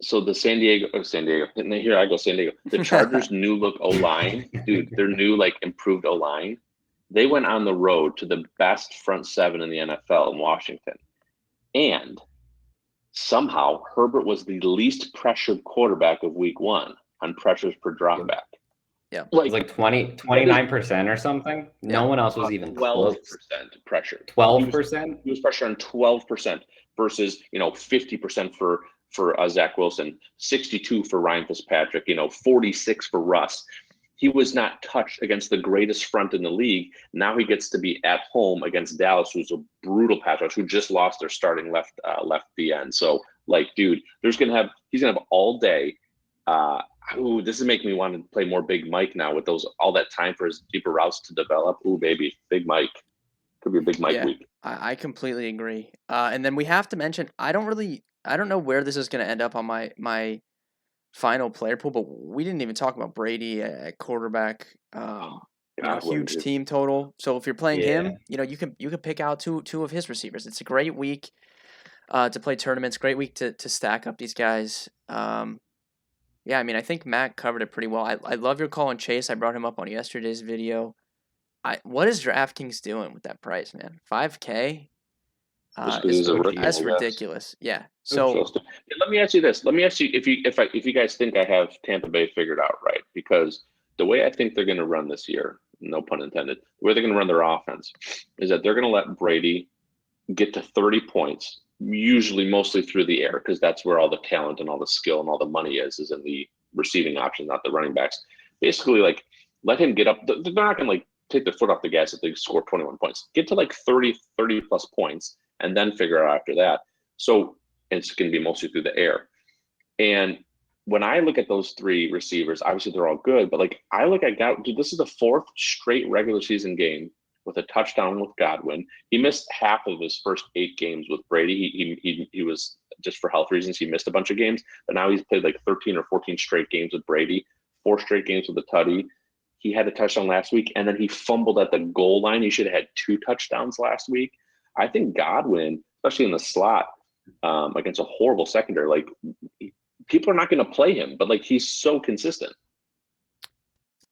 So the San Diego, and here I go, San Diego. The Chargers' new look O-line, dude, their new like improved O-line. They went on the road to the best front 7 in the NFL in Washington, and somehow Herbert was the least pressured quarterback of Week 1 on pressures per dropback. Yeah, It was like 29% or something. No one else was even 12% close. pressure. 12%. He was pressure on 12% versus 50% for Zach Wilson, 62 for Ryan Fitzpatrick, 46 for Russ. He was not touched against the greatest front in the league. Now he gets to be at home against Dallas, who's a brutal pass rush, who just lost their starting left DN. So, like, dude, he's gonna have all day. This is making me want to play more Big Mike now with all that time for his deeper routes to develop. Ooh, baby, Big Mike. Could be a Big Mike week. I completely agree. And then we have to mention, I don't know where this is going to end up on my final player pool, but we didn't even talk about Brady at quarterback. Huge team total. So if you're playing him, you can pick out two of his receivers. It's a great week to play tournaments. Great week to stack up these guys. Yeah, I mean, I think Matt covered it pretty well. I love your call on Chase. I brought him up on yesterday's video. What is DraftKings doing with that price, man? $5K? That's ridiculous. Yeah. So let me ask you this. Let me ask you if you guys think I have Tampa Bay figured out right, because the way I think they're going to run this year, no pun intended, the way they're going to run their offense is that they're going to let Brady get to 30 points, usually mostly through the air, because that's where all the talent and all the skill and all the money is in the receiving option, not the running backs. Basically, like, let him get up. They're not going to like take their foot off the gas if they score 21 points. Get to like 30 plus points and then figure out after that. So it's going to be mostly through the air. And when I look at those 3 receivers, obviously they're all good, but like I look at God, dude, this is the 4th straight regular season game with a touchdown with Godwin. He missed half of his first 8 games with Brady. He was, just for health reasons, he missed a bunch of games, but now he's played like 13 or 14 straight games with Brady, 4 straight games with the Tutty. He had a touchdown last week, and then he fumbled at the goal line. He should have had 2 touchdowns last week. I think Godwin, especially in the slot, against a horrible secondary, like, people are not going to play him, but like, he's so consistent.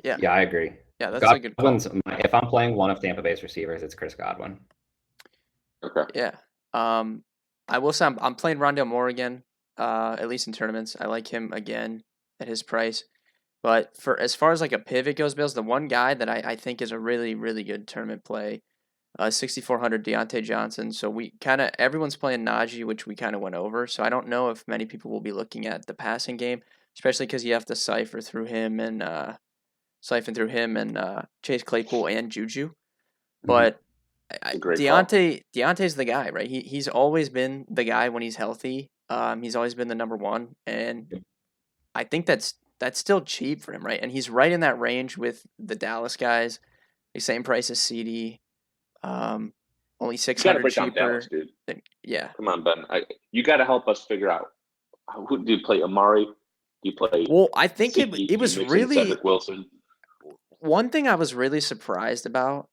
Yeah, I agree. Yeah, that's a good call. If I'm playing one of Tampa Bay's receivers, it's Chris Godwin. Okay. Yeah. I will say I'm playing Rondale Moore again, at least in tournaments. I like him again at his price. But for as far as like a pivot goes, Bills, the one guy that I think is a really, really good tournament play, 6,400 Deontay Johnson. So everyone's playing Najee, which we kind of went over. So I don't know if many people will be looking at the passing game, especially because you have to siphon through him and Chase Claypool and Juju. But Deontay's the guy, right? He's always been the guy when he's healthy. He's always been the number one, and I think that's still cheap for him, right? And he's right in that range with the Dallas guys, the same price as CD. only You got to 600 break down Dallas, cheaper. dude. Yeah. Come on, Ben. You got to help us figure out who do you play? Amari? Do you play? Well, I think CD? it Do you was mix in really Cedric Wilson. one thing I was really surprised about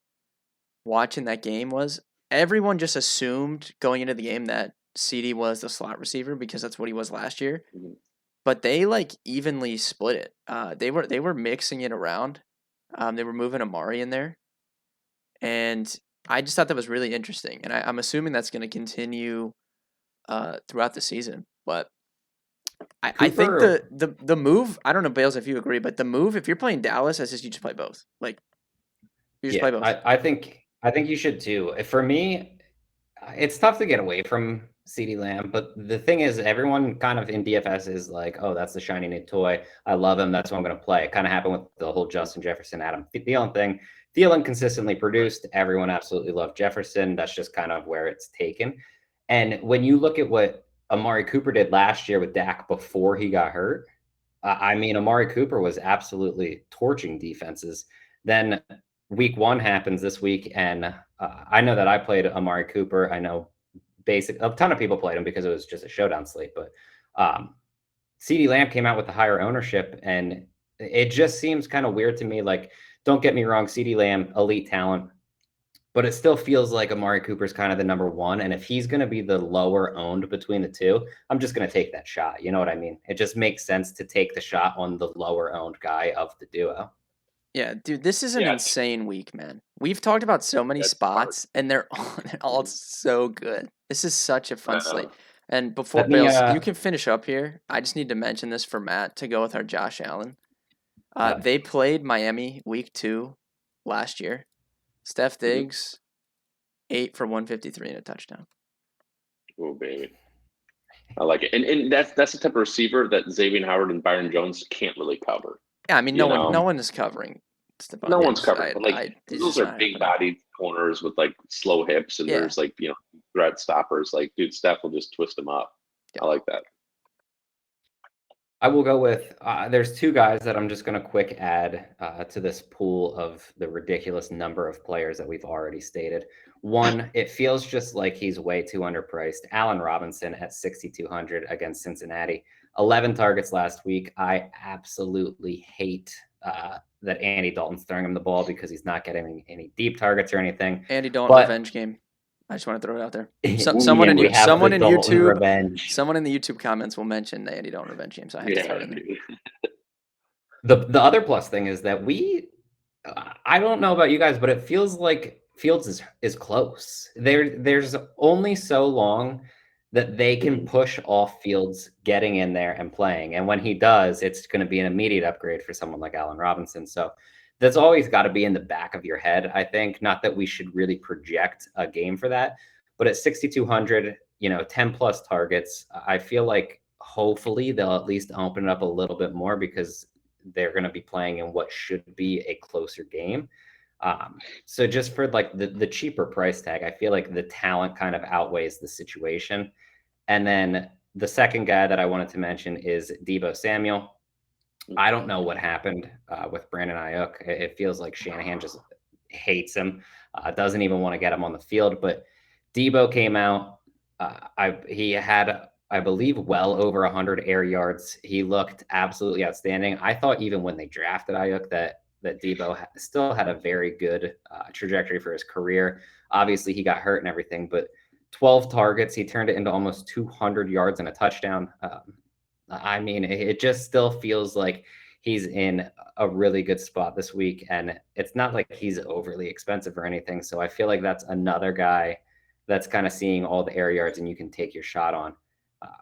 watching that game was everyone just assumed going into the game that CD was the slot receiver because that's what he was last year. Mhm. But they like evenly split it. They were mixing it around. They were moving Amari in there, and I just thought that was really interesting. And I'm assuming that's going to continue throughout the season. But I think Cooper, the move. I don't know, Bales, if you agree, but the move if you're playing Dallas, I just you just play both. Like you just yeah, play both. I think you should too. For me, it's tough to get away from CeeDee Lamb, but the thing is, everyone kind of in DFS is like, "Oh, that's the shiny new toy. I love him. That's what I'm going to play." It kind of happened with the whole Justin Jefferson, Adam Thielen thing. Thielen consistently produced. Everyone absolutely loved Jefferson. That's just kind of where it's taken. And when you look at what Amari Cooper did last year with Dak before he got hurt, I mean, Amari Cooper was absolutely torching defenses. Then week one happens this week, and I know that I played Amari Cooper. I know a ton of people played him because it was just a showdown slate. But CeeDee Lamb came out with the higher ownership, and it just seems kind of weird to me. Like, don't get me wrong, CeeDee Lamb, elite talent, but it still feels like Amari Cooper's kind of the number one. And if he's going to be the lower owned between the two, I'm just going to take that shot. You know what I mean? It just makes sense to take the shot on the lower owned guy of the duo. Yeah, dude, this is an Yeah, insane week, man. We've talked about so many that's smart. spots, and they're all so good. This is such a fun I slate. know. And before Let me, Bales, you can finish up here. I just need to mention this for Matt to go with our Josh Allen. They played Miami week 2 last year. Steph Diggs, 8 for 153 and a touchdown. Oh baby, I like it. And that's the type of receiver that Xavier Howard and Byron Jones can't really cover. Yeah, I mean, You no know? one is covering Stephon No one's Diggs. covered, but like it's those just are not big happening. bodied corners with like slow hips, and Yeah. there's like threat stoppers. Like, dude, Steph will just twist them up. Yeah. I like that. I will go with there's two guys that I'm just going to quick add to this pool of the ridiculous number of players that we've already stated. One, it feels just like he's way too underpriced. Allen Robinson at 6,200 against Cincinnati. 11 targets last week. I absolutely hate that Andy Dalton's throwing him the ball because he's not getting any deep targets or anything. Andy Dalton But revenge game. I just want to throw it out there. Ooh, Someone yeah, in we have someone the in Dalton YouTube, revenge. someone in the YouTube comments will mention the Andy Dalton revenge game, so I have to throw it in there. The other plus thing is that I don't know about you guys, but it feels like Fields is close. There's only so long that they can push off Fields getting in there and playing, and when he does, it's going to be an immediate upgrade for someone like Allen Robinson. So that's always got to be in the back of your head, I think. Not that we should really project a game for that, but at 6,200, 10 plus targets, I feel like hopefully they'll at least open it up a little bit more because they're going to be playing in what should be a closer game. So just for like the cheaper price tag, I feel like the talent kind of outweighs the situation. And then the second guy that I wanted to mention is Deebo Samuel. I don't know what happened with Brandon Ayuk. It feels like Shanahan just hates him, doesn't even want to get him on the field. But Deebo came out. He had, I believe, well over 100 air yards. He looked absolutely outstanding. I thought even when they drafted Ayuk that Deebo still had a very good trajectory for his career. Obviously, he got hurt and everything, but 12 targets, he turned it into almost 200 yards and a touchdown. I mean, it just still feels like he's in a really good spot this week, and it's not like he's overly expensive or anything. So I feel like that's another guy that's kind of seeing all the air yards and you can take your shot on.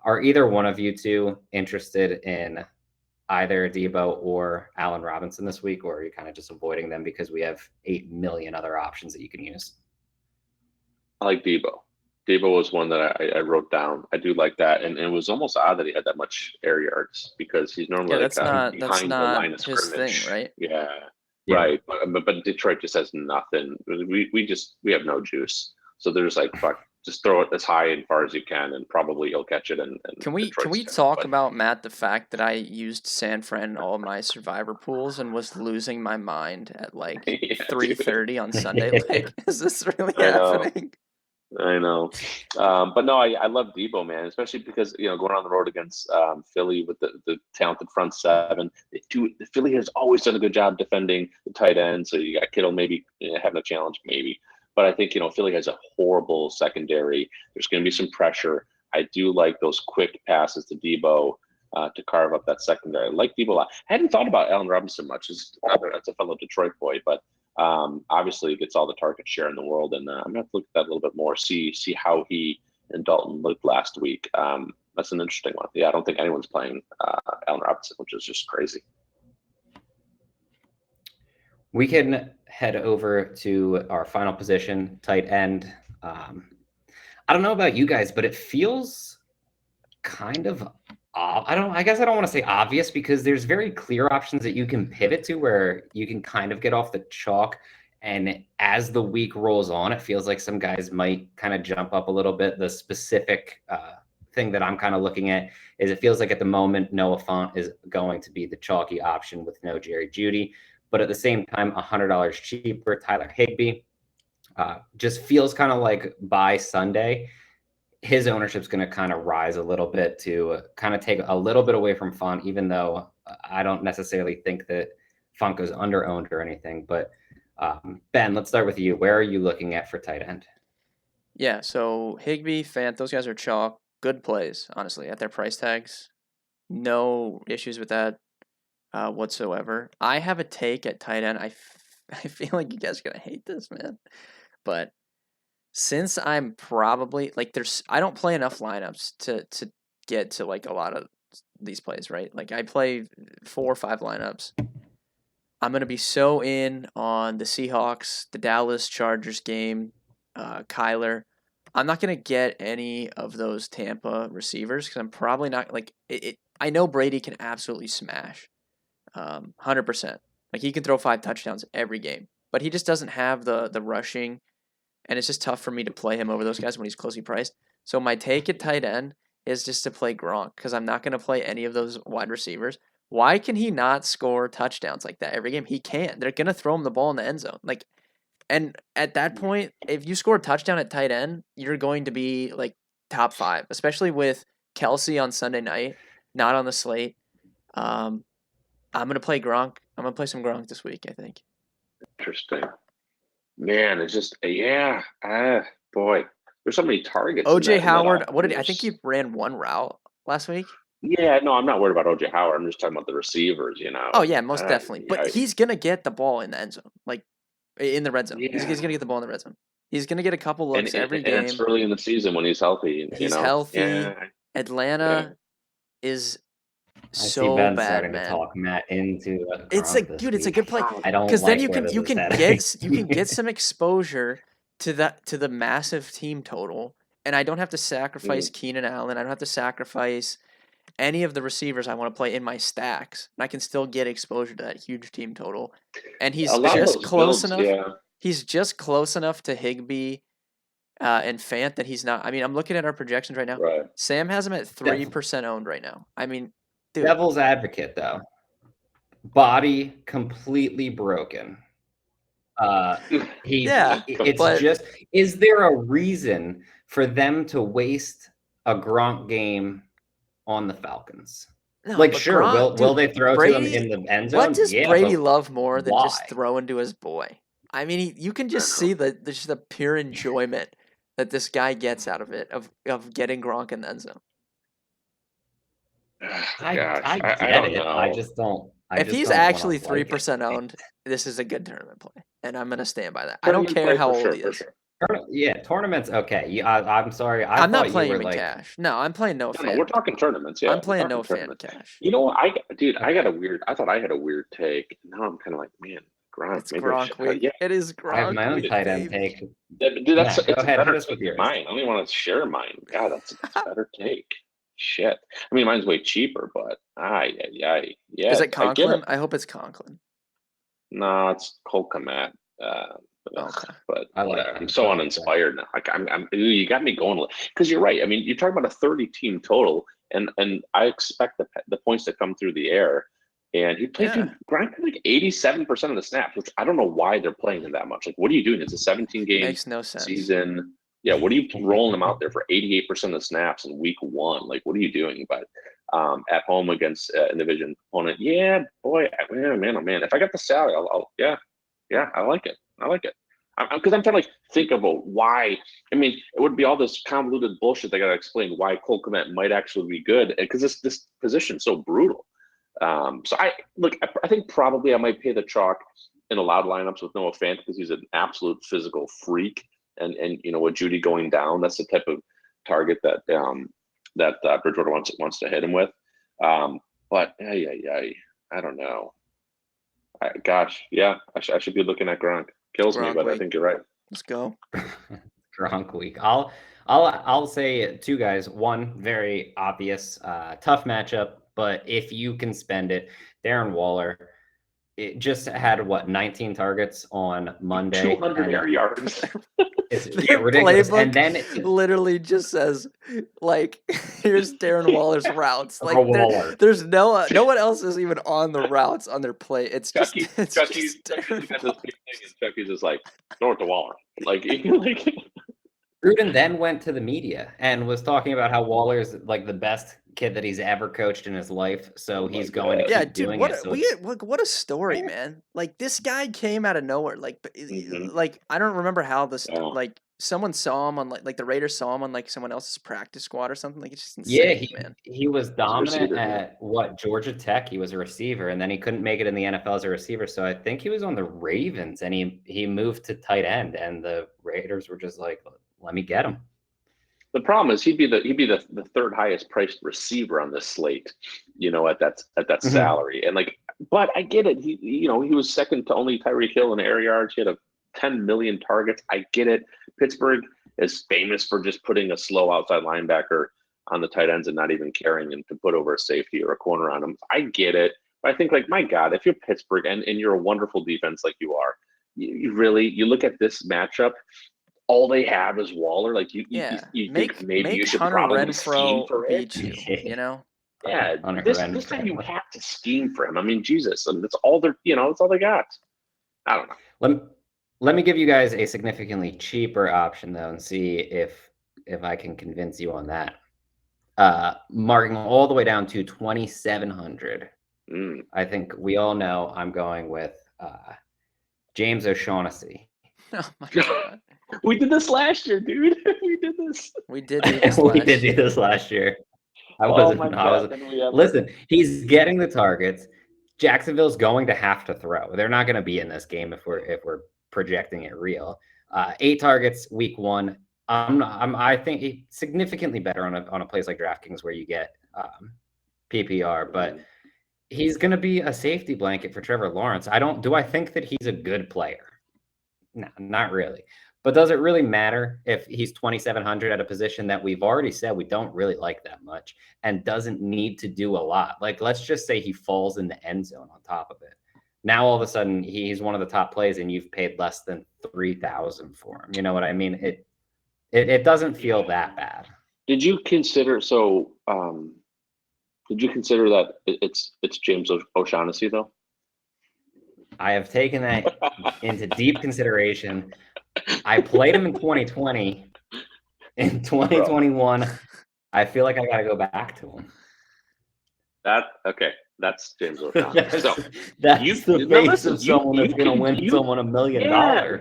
Are either one of you two interested in either Deebo or Allen Robinson this week, or are you kind of just avoiding them because we have 8 million other options that you can use? I like Deebo. Deebo was one that I wrote down. I do like that, and it was almost odd that he had that much air yards because he's normally that's not behind the line of his scrimmage. thing, right? Yeah, Yeah. right. But Detroit just has nothing. We have no juice. So they're just like, fuck, just throw it as high and far as you can, and probably you'll catch it. And Can we talk about, Matt, the fact that I used San Fran in all my survivor pools and was losing my mind at like 3:30 on Sunday? Like, is this really happening? I know. But no, I love Debo, man, especially because, going on the road against Philly with the talented front seven. The Philly has always done a good job defending the tight end. So you got Kittle maybe having a challenge, maybe. But I think, Philly has a horrible secondary. There's going to be some pressure. I do like those quick passes to Debo to carve up that secondary. I like Debo a lot. I hadn't thought about Allen Robinson much. That's a fellow Detroit boy, but obviously he gets all the target share in the world, and I'm gonna have to look at that a little bit more, see how he and Dalton looked last week. That's an interesting one. Yeah, I don't think anyone's playing Allen Robinson, which is just crazy. We can head over to our final position, tight end. I don't know about you guys, but it feels kind of I guess I don't want to say obvious, because there's very clear options that you can pivot to where you can kind of get off the chalk. And as the week rolls on, it feels like some guys might kind of jump up a little bit. The specific thing that I'm kind of looking at is it feels like at the moment, Noah Fant is going to be the chalky option with no Jerry Jeudy. But at the same time, $100 cheaper, Tyler Higbee. Just feels kind of like by Sunday, his ownership's going to kind of rise a little bit to kind of take a little bit away from Font, even though I don't necessarily think that Font goes under owned or anything. But Ben, let's start with you. Where are you looking at for tight end? Yeah, so Higbee, Fant, those guys are chalk. Good plays, honestly, at their price tags. No issues with that whatsoever. I have a take at tight end. I feel like you guys are going to hate this, man. But since I'm probably I don't play enough lineups to get to like a lot of these plays, right? Like I play 4 or 5 lineups. I'm gonna be so in on the Seahawks, the Dallas Chargers game, Kyler. I'm not gonna get any of those Tampa receivers because I'm probably not like it. I know Brady can absolutely smash, 100%. Like he can throw 5 touchdowns every game, but he just doesn't have the rushing. And it's just tough for me to play him over those guys when he's closely priced. So my take at tight end is just to play Gronk because I'm not going to play any of those wide receivers. Why can he not score touchdowns like that every game? He can. They're going to throw him the ball in the end zone. And at that point, if you score a touchdown at tight end, you're going to be like top 5, especially with Kelsey on Sunday night, not on the slate. I'm going to play Gronk. I'm going to play some Gronk this week, I think. Interesting. Man, it's just boy, there's so many targets. OJ Howard, I think he ran 1 route last week. Yeah, no, I'm not worried about OJ Howard. I'm just talking about the receivers, Oh yeah, most definitely. But he's gonna get the ball in the end zone, like in the red zone. Yeah. He's gonna get the ball in the red zone. He's gonna get a couple looks every game. And it's early in the season when he's healthy. He's healthy. Yeah. Atlanta is so Ben bad, starting man. To talk Matt into it's like, dude, it's a good play. I don't because like then you can get some exposure to the massive team total, and I don't have to sacrifice Keenan Allen. I don't have to sacrifice any of the receivers I want to play in my stacks, and I can still get exposure to that huge team total. And he's just close enough. Yeah. He's just close enough to Higbee and Fant that he's not. I mean, I'm looking at our projections right now. Right. Sam has him at 3% owned right now. I mean, dude. Devil's advocate though. Body completely broken. Is there a reason for them to waste a Gronk game on the Falcons? No, sure, Gronk, will they throw Brady, to him in the end zone? What does Brady love more than just throwing to his boy? I mean, you can just see just the pure enjoyment that this guy gets out of it, of getting Gronk in the end zone. I get it. I just don't. If he's actually 3% owned, this is a good tournament play, and I'm gonna stand by that. I don't care how old he is. Yeah, tournament's okay. I'm sorry. I'm not playing him in cash. No, I'm playing no fan. We're talking tournaments. Yeah, I'm playing no fan cash. You know what? I thought I had a weird take. Now I'm kind of like, man, Gronk. It's Gronk week. Yeah. It is Gronk. I have my own tight end take. Dude, go ahead. Hit us with mine. I don't even want to share mine. God, that's a better take. Shit. I mean, mine's way cheaper, but yeah. Is it Conklin? I hope it's Conklin. No, it's Cole Kmet. Okay. But I'm so uninspired now. Like you got me going because you're right. I mean, you're talking about a 30-team total, and I expect the points to come through the air. And he played Gronk like 87% of the snaps, which I don't know why they're playing him that much. Like, what are you doing? It's a 17-game makes no sense. season. Yeah, what are you rolling him out there for 88% of snaps in week 1? Like, what are you doing? But at home against an division opponent, yeah, boy, man, oh man. If I got the salary, yeah, I like it. I like it. Because I'm trying to think about why. I mean, it would be all this convoluted bullshit. They got to explain why Cole Kmet might actually be good, because this position's so brutal. So I think probably I might pay the chalk in allowed lineups with Noah Fant, because he's an absolute physical freak, and with Judy going down, that's the type of target that Bridgewater wants to hit him with. But I don't know. I should be looking at Gronk. Kills me, but I think you're right. Let's go. Gronk week. I'll say 2 guys. One, very obvious, tough matchup, but if you can spend it, Darren Waller. It just had 19 targets on Monday. 200 air yards. It's ridiculous. And then literally just says, here's Darren Waller's routes. Waller. There's no one else is even on the routes on their play. It's Chucky's got this big thing, and Chucky's just like, throw it to Waller. Gruden then went to the media and was talking about how Waller's the best kid that he's ever coached in his life. So he's going to keep doing it. So what a story, man. This guy came out of nowhere. I don't remember how this, someone saw him on the Raiders saw him on someone else's practice squad or something. It's just insane, man. He was dominant at Georgia Tech. He was a receiver, and then he couldn't make it in the NFL as a receiver. So I think he was on the Ravens, and he moved to tight end, and the Raiders were just like, let me get him. The problem is he'd be the third highest priced receiver on this slate, at that salary. And but I get it. He was second to only Tyreek Hill in air yards. He had 10 million targets. I get it. Pittsburgh is famous for just putting a slow outside linebacker on the tight ends and not even caring and to put over a safety or a corner on him. I get it. But I think my God, if you're Pittsburgh and you're a wonderful defense like you are, you look at this matchup. All they have is Waller. You think maybe you should Hunter probably Renfrow scheme for beat it. you, Yeah, this time you have to scheme for him. I mean, Jesus, and that's all they're, that's all they got. I don't know. Let me give you guys a significantly cheaper option though, and see if I can convince you on that. Marking all the way down to 2,700. I think we all know I'm going with James O'Shaughnessy. Oh my God. We did this last year, dude. We did this. We did do this last year. Listen, he's getting the targets. Jacksonville's going to have to throw. They're not going to be in this game if we're projecting it real. 8 targets week 1. I think he's significantly better on a place like DraftKings where you get PPR, but he's going to be a safety blanket for Trevor Lawrence. Do I think that he's a good player? No, not really. But does it really matter if he's 2,700 at a position that we've already said we don't really like that much and doesn't need to do a lot? Let's just say he falls in the end zone on top of it. Now, all of a sudden, he's one of the top plays and you've paid less than 3,000 for him. You know what I mean? It doesn't feel that bad. Did you consider that it's James O'Shaughnessy though? I have taken that into deep consideration. I played him in 2020. In 2021, I feel like I got to go back to him. That's James O'Shaughnessy. That's the face of someone that's going to win someone $1 million.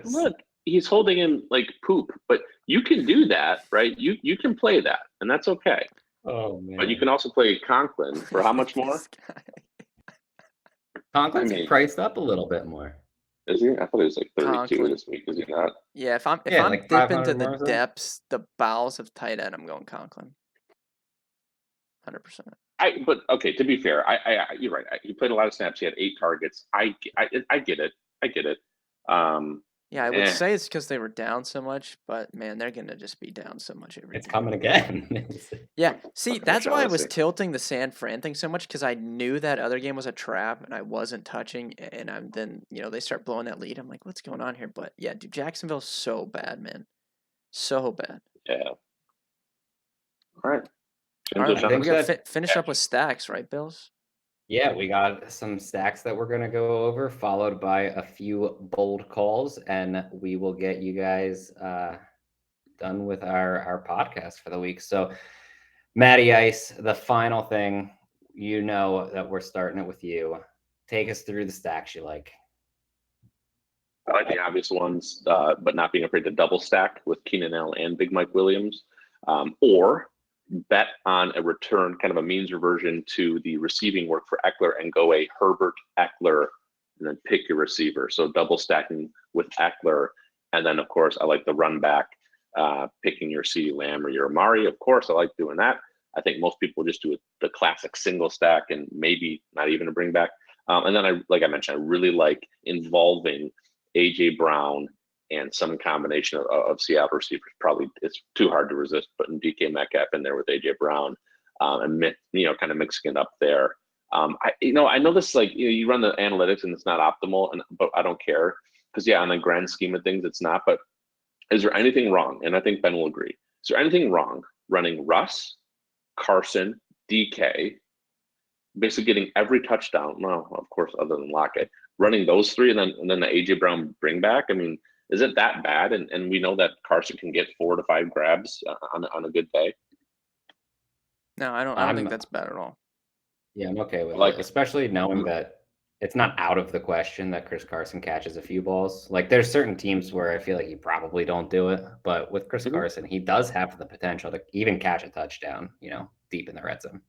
Look, he's holding in poop, but you can do that, right? You can play that, and that's okay. Oh man! But you can also play Conklin for how much more? Conklin's priced up a little bit more. Is he? I thought he was 32 this week. Is he not? Yeah, if I'm dip into the depths, the bowels of tight end, I'm going Conklin. 100%. But okay, to be fair, you're right. He played a lot of snaps. He had 8 targets. I get it. Yeah, I would say it's because they were down so much, but man, they're gonna just be down so much every It's coming again. Yeah, see, that's why I was tilting the San Fran thing so much, because I knew that other game was a trap and I wasn't touching, and they start blowing that lead. I'm like, what's going on here? But yeah, dude, Jacksonville's so bad, man, so bad. Yeah. All right. We got to finish up with stacks, right, Bills? Yeah, we got some stacks that we're going to go over, followed by a few bold calls, and we will get you guys done with our podcast for the week. So, Matty Ice, the final thing, you know that we're starting it with you. Take us through the stacks you like. I like the obvious ones, but not being afraid to double stack with Keenan Allen and Big Mike Williams, or bet on a return, kind of a means reversion to the receiving work for Eckler and go a Herbert, Eckler, and then pick your receiver. So double stacking with Eckler. And then, of course, I like the run back, picking your CeeDee Lamb or your Amari. Of course, I like doing that. I think most people just do the classic single stack and maybe not even a bring back. And then, like I mentioned, I really like involving AJ Brown and some combination of Seattle receivers. Probably it's too hard to resist putting DK Metcalf in there with AJ Brown, and kind of mixing it up there. I know this, like, you run the analytics and it's not optimal, but I don't care because on the grand scheme of things it's not. But is there anything wrong? And I think Ben will agree. Is there anything wrong running Russ, Carson, DK, basically getting every touchdown? No, of course, other than Lockett, running those three and then the AJ Brown bring back. I mean, is it that bad? And we know that Carson can get 4 to 5 grabs on a good day. No, I don't think that's bad at all. Yeah, I'm okay with Like it, especially knowing that it's not out of the question that Chris Carson catches a few balls. Like, there's certain teams where I feel like you probably don't do it, but with Chris Carson, he does have the potential to even catch a touchdown, deep in the red zone.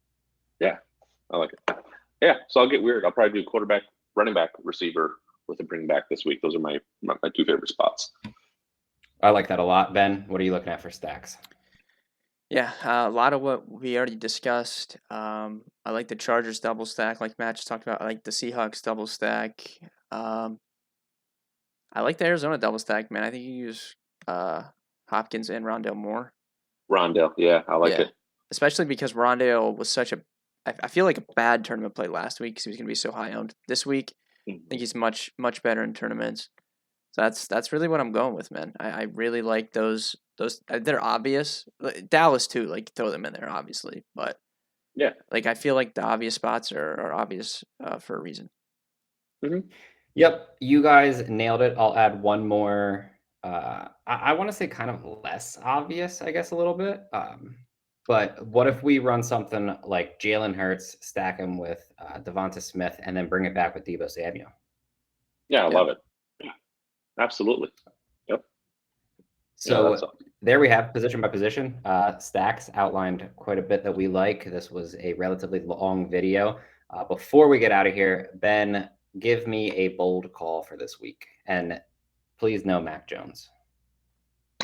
Yeah, I like it. Yeah, so I'll get weird. I'll probably do quarterback, running back, receiver with a bring back this week. Those are my 2 favorite spots. I like that a lot. Ben, what are you looking at for stacks? Yeah, a lot of what we already discussed. I like the Chargers double stack, like Matt just talked about. I like the Seahawks double stack. I like the Arizona double stack, man. I think you use Hopkins and Rondale Moore. Rondale, yeah, I like it. Especially because Rondale was such I feel like a bad tournament play last week because he was going to be so high owned. This week, I think he's much better in tournaments. So that's really what I'm going with, man. I really like those. They're obvious. Dallas too, like, throw them in there, obviously. But yeah, like, I feel like the obvious spots are obvious for a reason. Mm-hmm. Yep, you guys nailed it. I'll add one more. I want to say kind of less obvious, I guess, a little bit. But what if we run something like Jalen Hurts, stack him with Devonta Smith, and then bring it back with Deebo Samuel? Yeah, I love it. Yeah, absolutely. Yep. So there we have position by position stacks outlined quite a bit that we like. This was a relatively long video. Before we get out of here, Ben, give me a bold call for this week, and please no Mac Jones.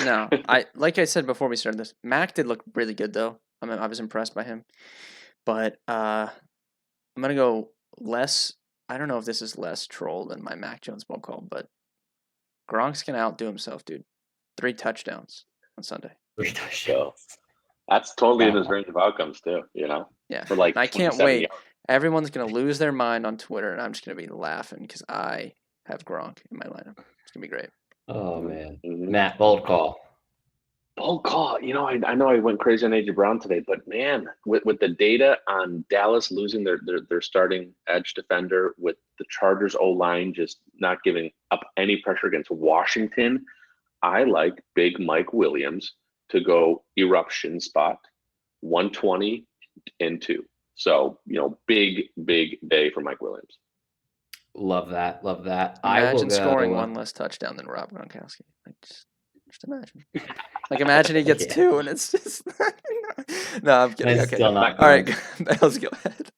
No, like I said before we started this, Mac did look really good though. I was impressed by him, but I'm gonna go less. I don't know if this is less troll than my Mac Jones bold call, but Gronk's gonna outdo himself, dude. 3 touchdowns on Sunday. 3 touchdowns. That's totally in his range of outcomes too. Yeah, for like I can't wait. yards. Everyone's gonna lose their mind on Twitter, and I'm just gonna be laughing because I have Gronk in my lineup. It's gonna be great. Oh man, Mm-hmm. Matt, bold call. Bold call. I know I went crazy on AJ Brown today, but man, with the data on Dallas losing their starting edge defender, with the Chargers O-line just not giving up any pressure against Washington, I like Big Mike Williams to go eruption spot 120 and 2. So, big day for Mike Williams. Love that. Imagine scoring 1 less touchdown than Rob Gronkowski. Like, just imagine. Like, imagine he gets 2 and it's just no, I'm kidding. It's okay. still not all right, let's go ahead.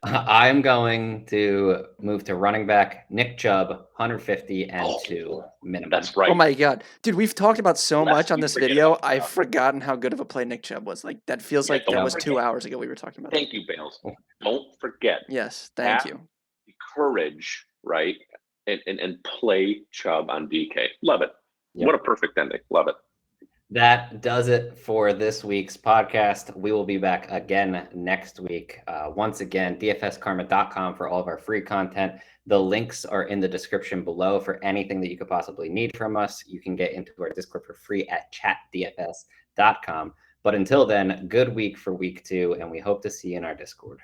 I'm going to move to running back Nick Chubb, 150 and 2 minimum. That's right. Oh my god, dude, we've talked about so much on this video. I've forgotten how good of a play Nick Chubb was. Like, that feels like that was 2 hours ago we were talking about. Thank you, Bales. Don't forget. Yes, thank you. Courage, right? And play Chubb on DK. Love it. Yep. What a perfect ending. Love it. That does it for this week's podcast. We will be back again next week. Once again, dfskarma.com for all of our free content. The links are in the description below for anything that you could possibly need from us. You can get into our Discord for free at chatdfs.com. But until then, good week for week 2, and we hope to see you in our Discord.